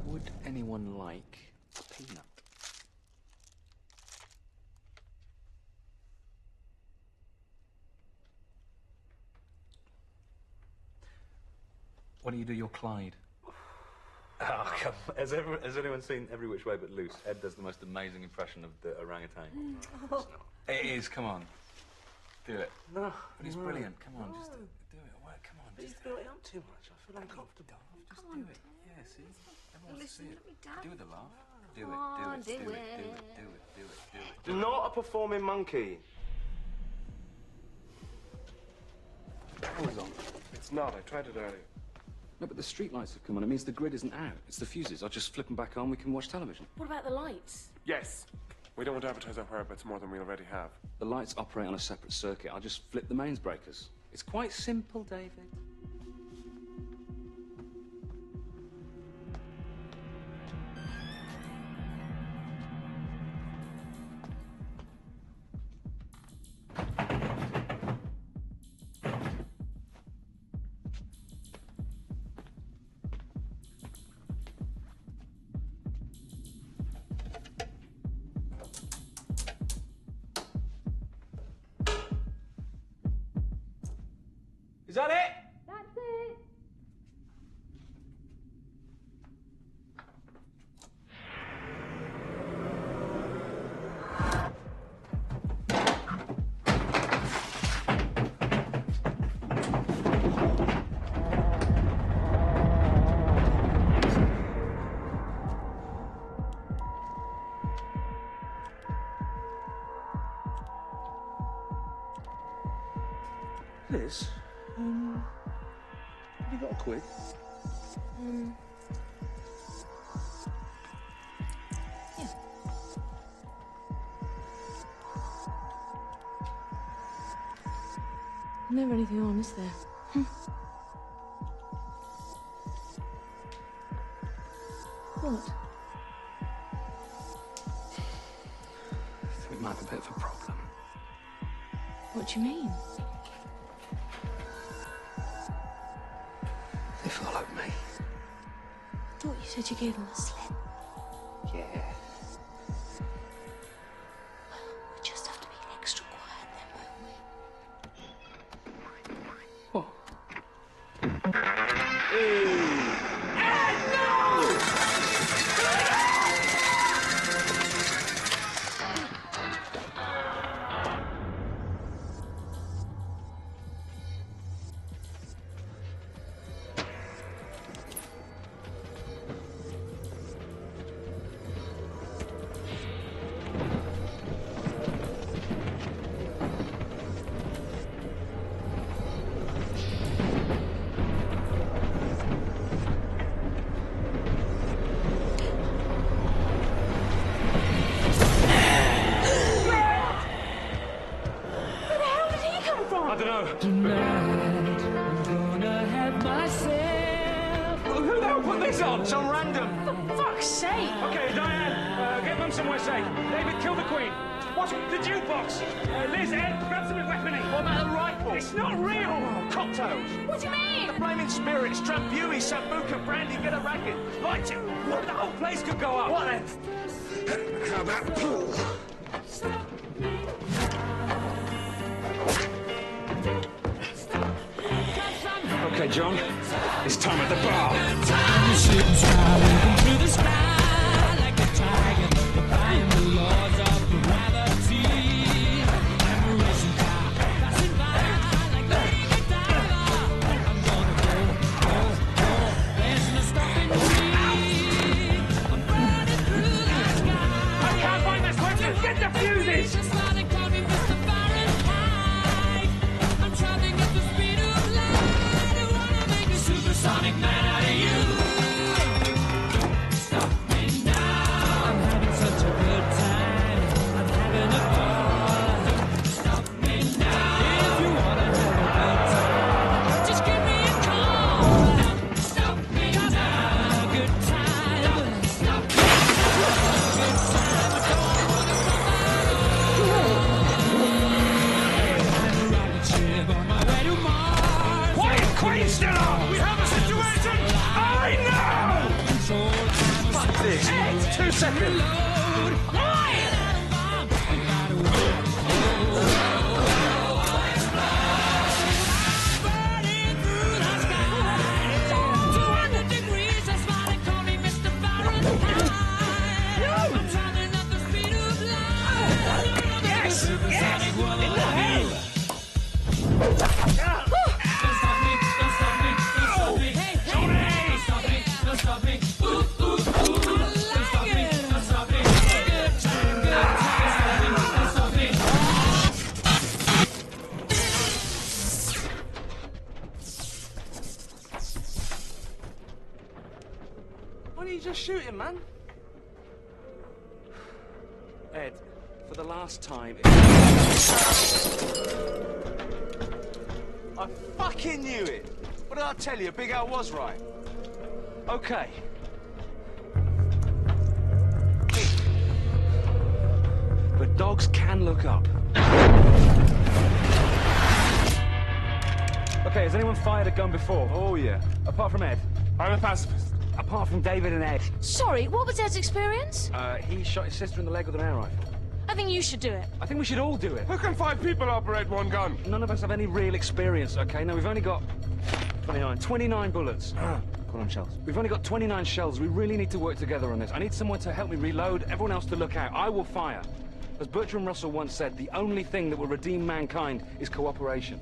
Would anyone like a peanut? Why don't you do your Clyde? Oh, come on. Has anyone seen Every Which Way But Loose? Ed does the most amazing impression of the orangutan. Oh. It is, come on. Do it. No. But it's brilliant. Come on, just do it. Well, come on. But you built it up too much. I feel uncomfortable. Just do it. Yeah, see? Everyone wants to see it. let me down. Do the laugh. Do Come it, on, do it, do do it, do it. it, do it. Not a performing monkey. Power's on. It's not. I tried it earlier. No, but the street lights have come on. It means the grid isn't out. It's the fuses. I'll just flip them back on. We can watch television. What about the lights? Yes. We don't want to advertise our whereabouts more than we already have. The lights operate on a separate circuit. I'll just flip the mains breakers. It's quite simple, David. Is that it? That's it. Liz, have you got a quid? Yeah. Never anything on, is there? What? We might have a bit of a problem. What do you mean? They followed me. I thought you said you gave them a slip. Yeah. We just have to be extra quiet then, won't we? What? I don't know. Tonight, I'm gonna have myself. Well, who the hell put this on? Some random. For fuck's sake! Okay, Diane, get Mum somewhere safe. David, kill the Queen. What? The jukebox. Liz, Ed, grab some weaponry. What about the rifle? It's not real. Oh, cocktails. What do you mean? The flaming spirits, Drambuie, Sambuca, brandy, get a racket. Light it. What? The whole place could go up. What then? How about the pool? Okay, John. It's time at the bar. I can't find this weapon. Get the fuses. Are you still on? We have a situation! I know! Fuck this! 2 seconds! Why don't you just shoot him, man? Ed, for the last time... I fucking knew it! What did I tell you? Big Al was right. Okay. But dogs can look up. Okay, has anyone fired a gun before? Oh, yeah. Apart from Ed? I'm a pacifist. Apart from David and Ed? Sorry, what was Ed's experience? He shot his sister in the leg with an air rifle. I think you should do it. I think we should all do it. How can 5 people operate one gun? None of us have any real experience, okay? No, we've only got... 29 bullets. Call them shells. We've only got 29 shells. We really need to work together on this. I need someone to help me reload, everyone else to look out. I will fire. As Bertrand Russell once said, the only thing that will redeem mankind is cooperation.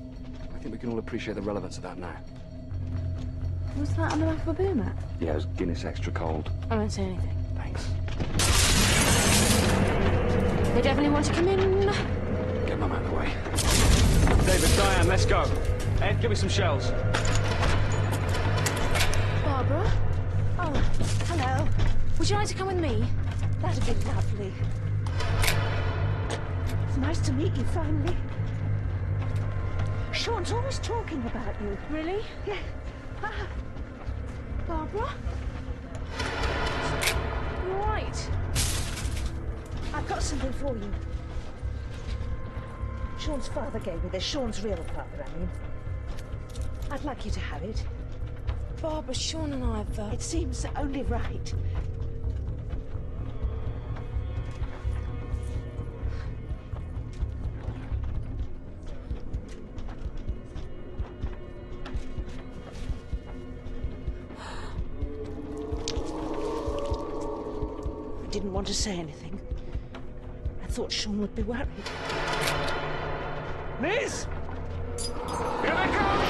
I think we can all appreciate the relevance of that now. Was that on the back of a beer mat? Yeah, it was Guinness Extra Cold. I won't say anything. Thanks. They definitely want to come in. Get Mum out of the way. David, Diane, let's go. Ed, give me some shells. Barbara? Oh, hello. Would you like to come with me? That'd be lovely. It's nice to meet you, finally. Sean's always talking about you. Really? Yeah. Barbara? You all right? I've got something for you. Sean's father gave me this. Sean's real father, I mean. I'd like you to have it. Barbara, Sean and I have... It seems only right. I didn't want to say anything. I thought Sean would be worried. Liz! Here they come!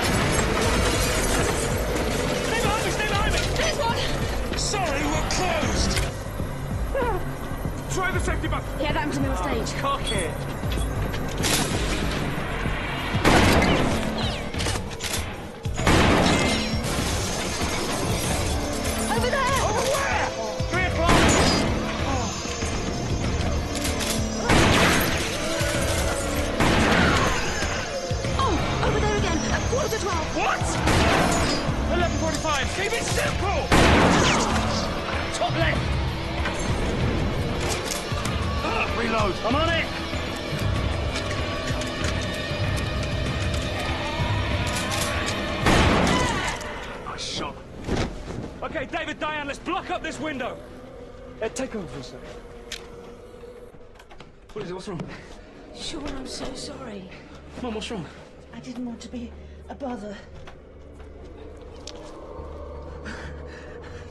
Stay behind me! Stay behind me! There's one! Sorry, we're closed! Try the safety button! Yeah, that was the middle stage. Cock it! Over there! Over where? 3 o'clock! Oh, over there again. At 11:45. What? 11:45. Keep it simple! Top left! Reload. I'm on it! Nice shot. Okay, David, Diane, let's block up this window. Ed, take over for a second. What is it? What's wrong? Sean, I'm so sorry. Mum, what's wrong? I didn't want to be a bother.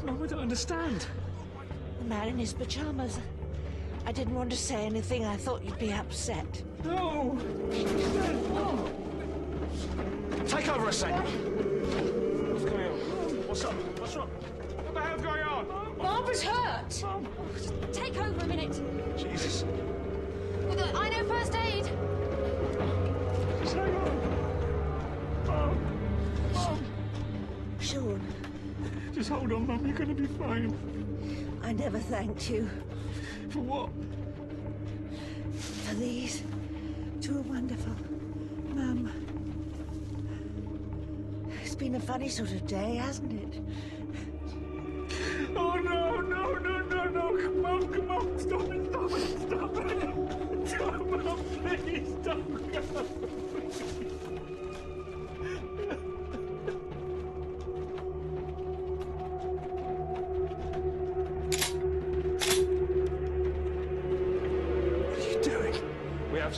Mum, I don't understand. The man in his pajamas. I didn't want to say anything. I thought you'd be upset. No! Take over a sec. What's going on? What's up? What's wrong? What the hell's going on? Barbara's hurt. Just take over a minute. Jesus. I know first aid. Just hang on. Mum. Sean, Just hold on, Mum. You're going to be fine. I never thanked you For what? for these. Two are wonderful. Mum. It's been a funny sort of day, hasn't it? Oh, no, no, no, no, no. Come on, come on. Stop it, stop it, stop it. Stop, Mum, please, don't go.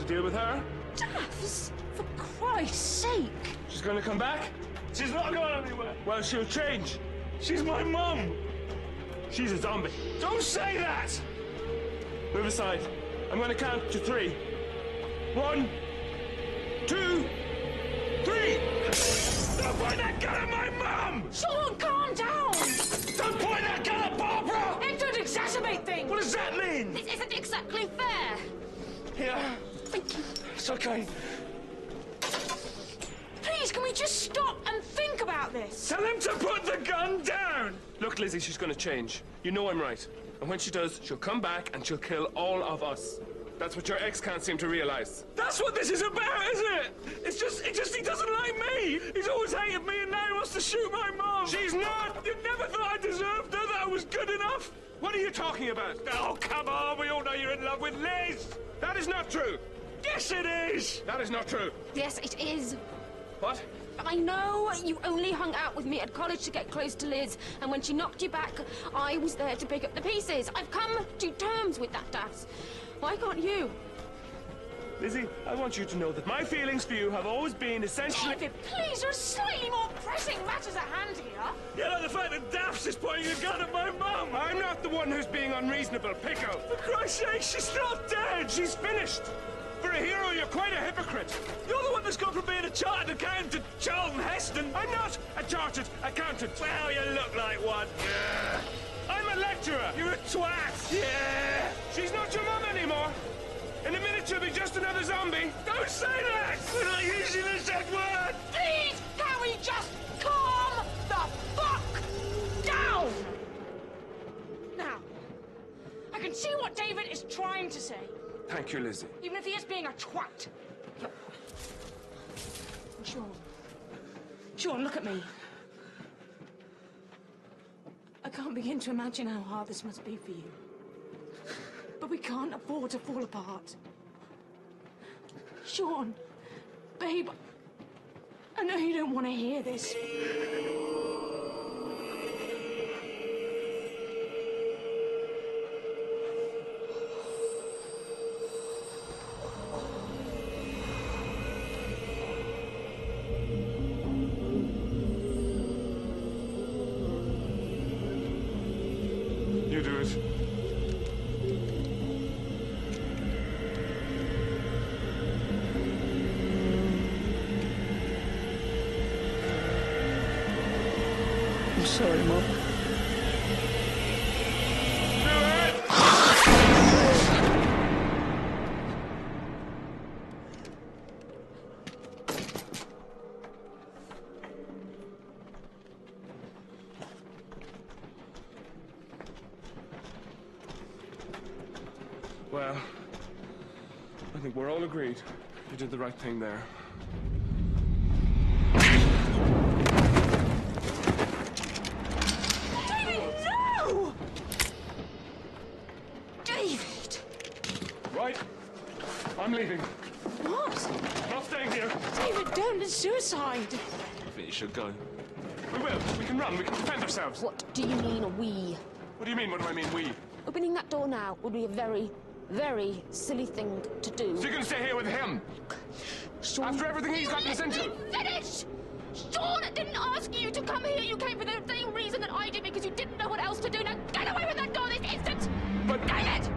to deal with her? Daffs, for Christ's sake. She's going to come back? She's not going anywhere. Well, she'll change. She's my mum. She's a zombie. Don't say that! Move aside. I'm going to count to 3. 1, 2, 3. Don't point that gun at my mum! Sean, calm down! Don't point that gun at Barbara! It don't exacerbate things! What does that mean? This isn't exactly fair! Here. Thank you. It's okay. Please, can we just stop and think about this? Tell him to put the gun down! Look, Lizzie, she's going to change. You know I'm right. And when she does, she'll come back and she'll kill all of us. That's what your ex can't seem to realize. That's what this is about, isn't it? It's just he doesn't like me. He's always hated me and now he wants to shoot my mum. She's not! You never thought I deserved her, that I was good enough? What are you talking about? Oh, come on, we all know you're in love with Liz. That is not true. Yes, it is. That is not true. Yes, it is. What? I know you only hung out with me at college to get close to Liz, and when she knocked you back, I was there to pick up the pieces. I've come to terms with that, Daffs. Why can't you? Lizzie, I want you to know that my feelings for you have always been essentially... David, please, there's slightly more pressing matters at hand here. You know the fact that Daffs is pointing a gun at my mum. I'm not the one who's being unreasonable, Pickle. For Christ's sake, she's not dead. She's finished. For a hero, you're quite a hypocrite. You're the one that's gone from being a chartered accountant to Charlton Heston. I'm not a chartered accountant. Well, you look like one. I'm a lecturer. You're a twat. Yeah. She's not your mum anymore. In a minute, she'll be just another zombie. Don't say that! We're not using the Z word! Please, can we just calm the fuck down? Now, I can see what David is trying to say. Thank you, Lizzie. Even if he is being a twat. Sean, look at me. I can't begin to imagine how hard this must be for you. But we can't afford to fall apart. Sean, babe, I know you don't want to hear this. You do it. I'm sorry, Mom. Well, I think we're all agreed. You did the right thing there. David, no! David! Right. I'm leaving. What? Not staying here. David, don't. It's suicide. I think you should go. We will. We can run. We can defend ourselves. What do you mean, we? What do you mean? What do I mean, we? Opening that door now would be a very, very silly thing to do. So you're going to stay here with him? Sean, after everything he's gotten us into? Finish! Sean didn't ask you to come here. You came for the same reason that I did, because you didn't know what else to do. Now get away from that door this instant! But... David!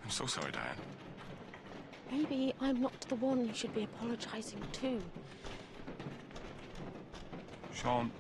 I'm so sorry, Diane. Maybe I'm not the one you should be apologizing to. Sean.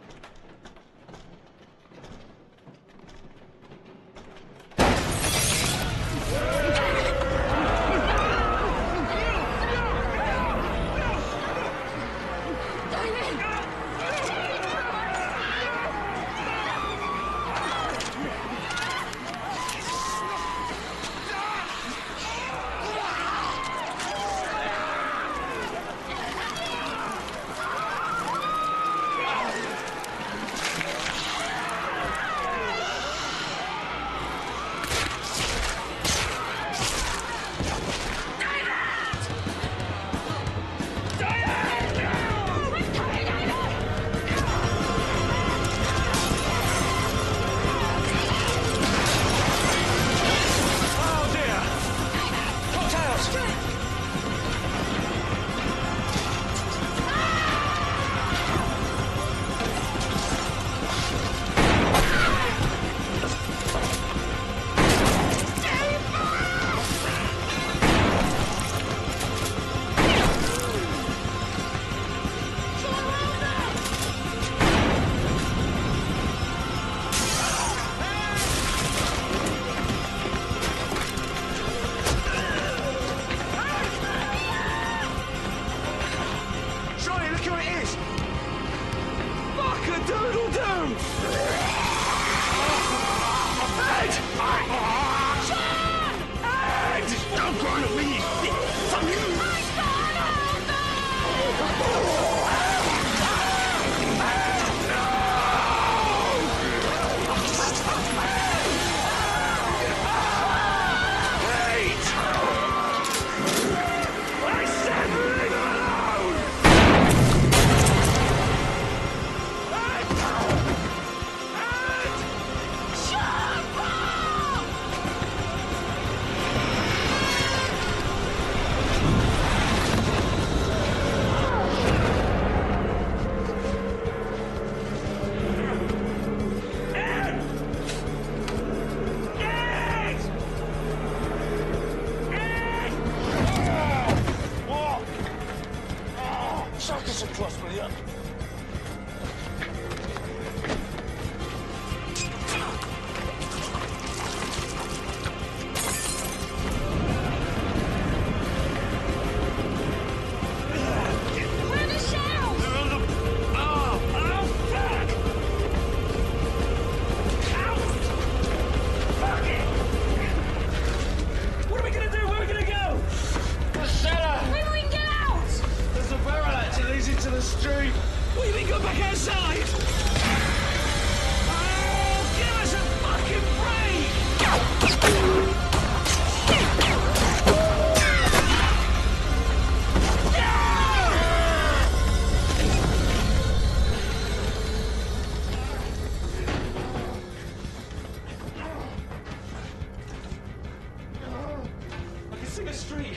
the street.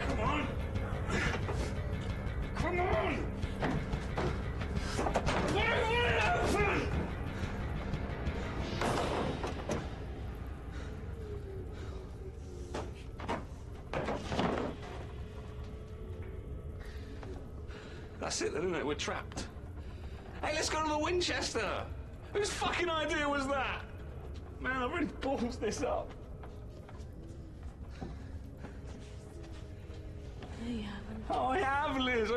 Come on. Come on. Open! That's it then, isn't it? We're trapped. Hey, let's go to the Winchester! Whose fucking idea was that? Man, I've really ballsed this up. No, you haven't. Oh, I have, Liz.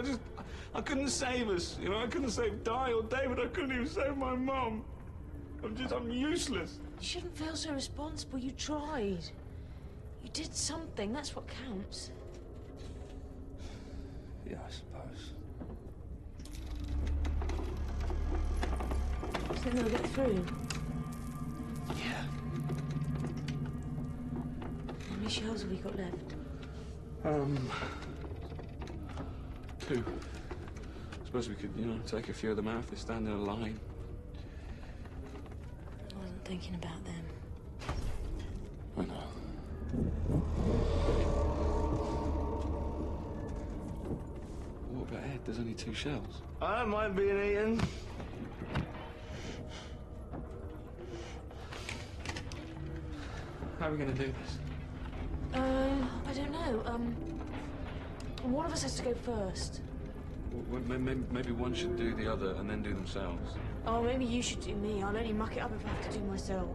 I couldn't save us. You know, I couldn't save Di or David. I couldn't even save my mum. I'm useless. You shouldn't feel so responsible. You tried. You did something. That's what counts. Yeah, I suppose. Do you think they'll get through? Yeah. How many shells have we got left? 2. I suppose we could, you know, take a few of them out if they stand in a line. I wasn't thinking about them. I know. What about Ed? There's only 2 shells. I don't mind being eaten. How are we going to do this? I don't know. One of us has to go first. Well, maybe one should do the other and then do themselves. Oh, maybe you should do me. I'll only muck it up if I have to do myself.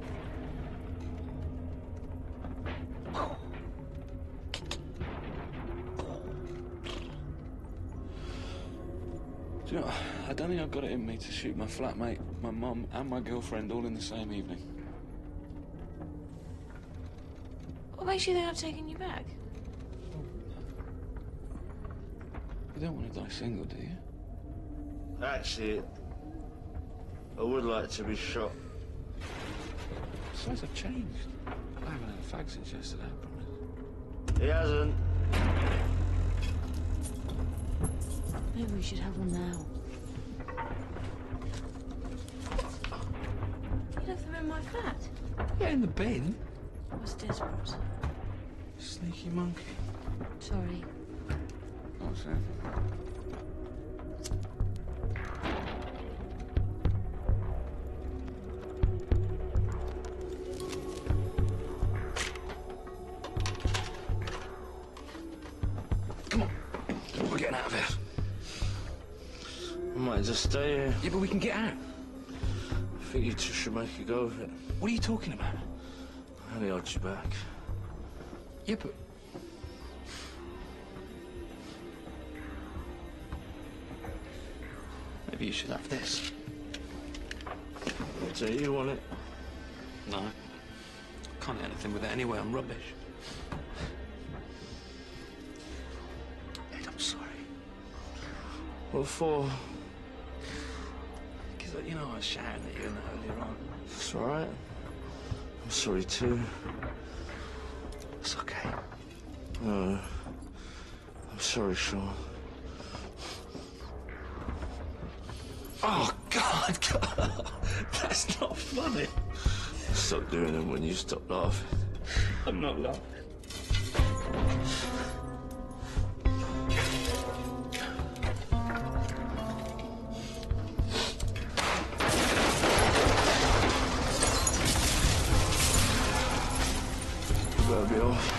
Do you know, I don't think I've got it in me to shoot my flatmate, my mum, and my girlfriend all in the same evening. What makes you think I've taken you back? You don't want to die single, do you? Actually, I would like to be shot. Besides, I've changed. I haven't had a fag since yesterday, I promise. He hasn't. Maybe we should have one now. You left them in my flat. Yeah, in the bin. I was desperate. Sneaky monkey. Sorry. Oh, Sam. Come on. We're getting out of here. I might just stay here. Yeah, but we can get out. I think you two should make a go of it. What are you talking about? I only hold you back. Yeah, but... Maybe you should have this. So you want it? No. I can't do anything with it anyway. I'm rubbish. Ed, I'm sorry. What for? Because, you know, I was shouting at you earlier on. It's all right. I'm sorry, too. It's okay. No. I'm sorry, Sean. Oh, God. That's not funny. Stop doing them when you stop laughing. I'm not laughing. You better be off.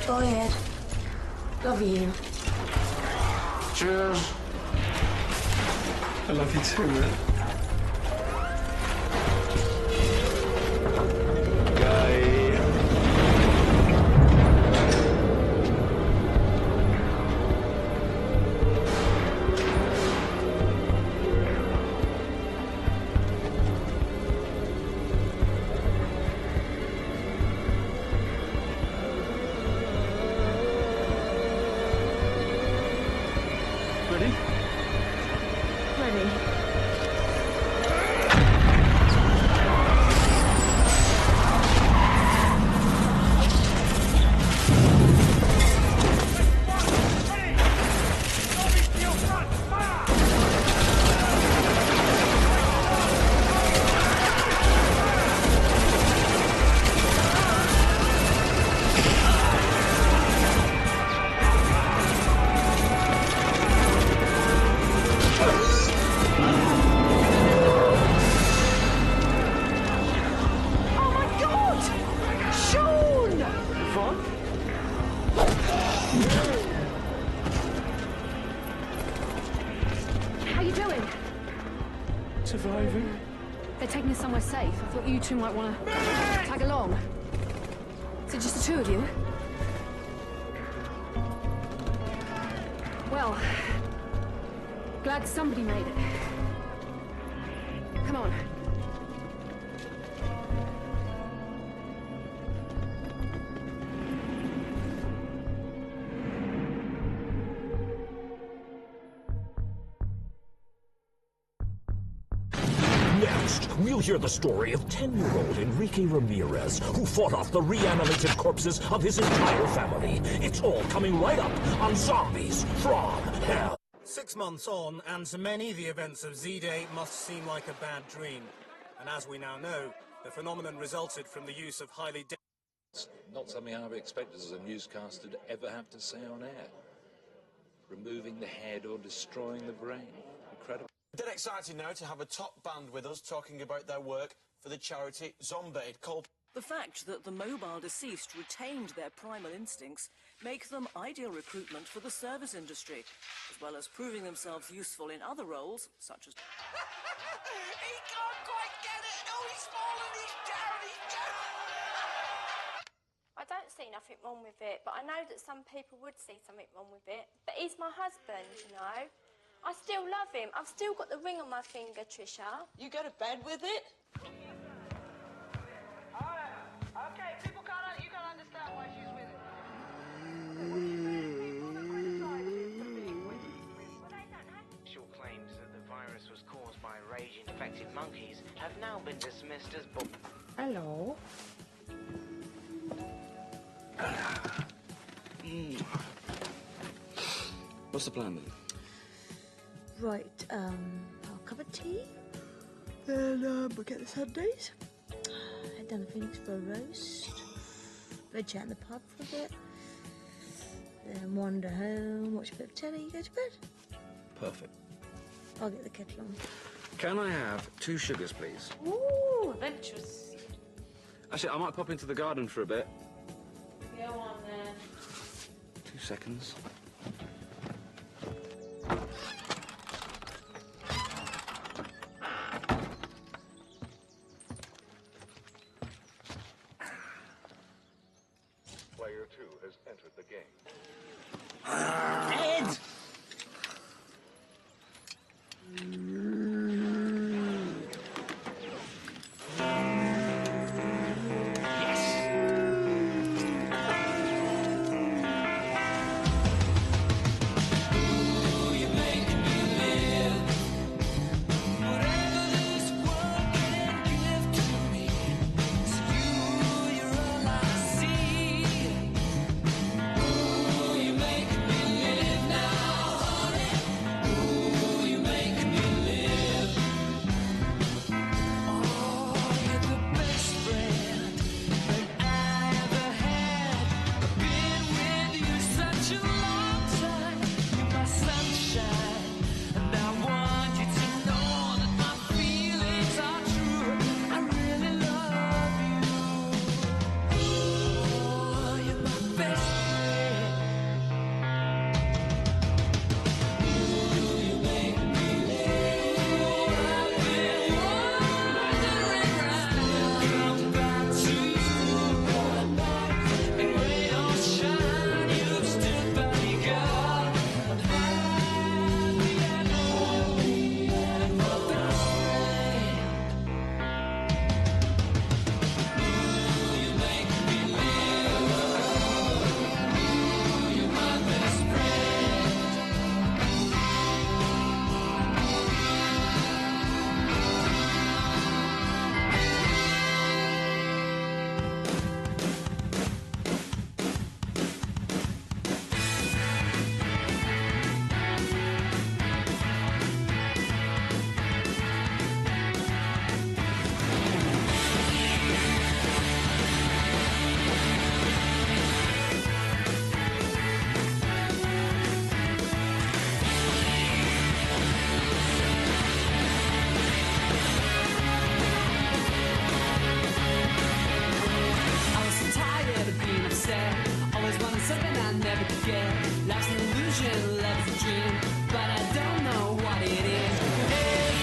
Go ahead. Love you. Cheers. I love you too, man. Ready? Ready. Your How you doing? Surviving. They're taking us somewhere safe. I thought you two might want to tag along. Is it just the two of you? Well, glad somebody made it. Come on. Next, we'll hear the story of 10-year-old Enrique Ramirez, who fought off the reanimated corpses of his entire family. It's all coming right up on Zombies from Hell. 6 months on, and to many, the events of Z-Day must seem like a bad dream. And as we now know, the phenomenon resulted from the use of highly... It's not something I've expected as a newscaster to ever have to say on air. Removing the head or destroying the brain. Incredible. Dead exciting now to have a top band with us talking about their work for the charity Zombaid, called... The fact that the mobile deceased retained their primal instincts make them ideal recruitment for the service industry, as well as proving themselves useful in other roles, such as... He can't quite get it! Oh, he's fallen! He's down! He's down! I don't see nothing wrong with it, but I know that some people would see something wrong with it. But he's my husband, you know. I still love him. I've still got the ring on my finger, Trisha. You go to bed with it? Okay, people can't... You can't understand why she's with it. Official claims that the virus was caused by rage-infected monkeys have now been dismissed as bull. Hello. What's the plan, then? Right, I'll cup of tea. Then we'll get the Sundays. Head down to Phoenix for a roast. Go chat in the pub for a bit. Then wander home, watch a bit of telly, go to bed. Perfect. I'll get the kettle on. Can I have 2 sugars, please? Ooh, adventurous. Actually, I might pop into the garden for a bit. Go on then. 2 seconds. Player 2 has entered the game. Ed! You make me forget. Life's an illusion, love's a dream, but I don't know what it is.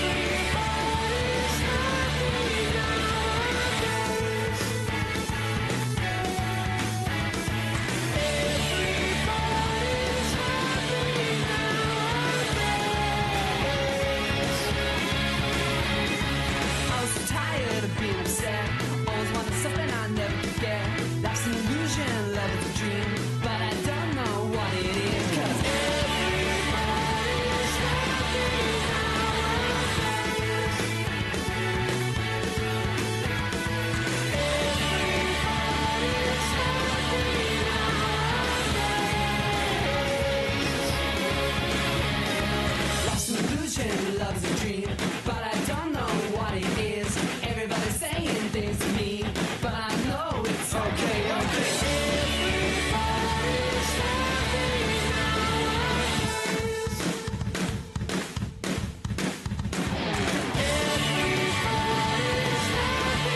Everybody's happy nowadays. Everybody's happy nowadays. I was tired of being upset. Always wanted something I never could get. Life's an illusion, love is a dream, but I don't know what it is. 'Cause everybody's happy nowadays. Everybody's happy nowadays. Life's an illusion, love's a dream, but I don't know what it is. Everybody's saying things to me, but I know it's okay, okay. Everybody's happy nowadays. Everybody's happy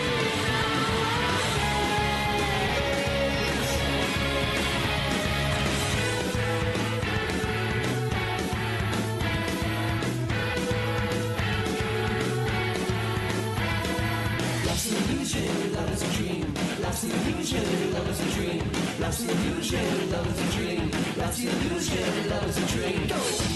Life's an illusion, love is a dream. Life's an illusion, love is a dream. Life's an illusion, love is a dream. Life's an illusion, love is a dream. Go!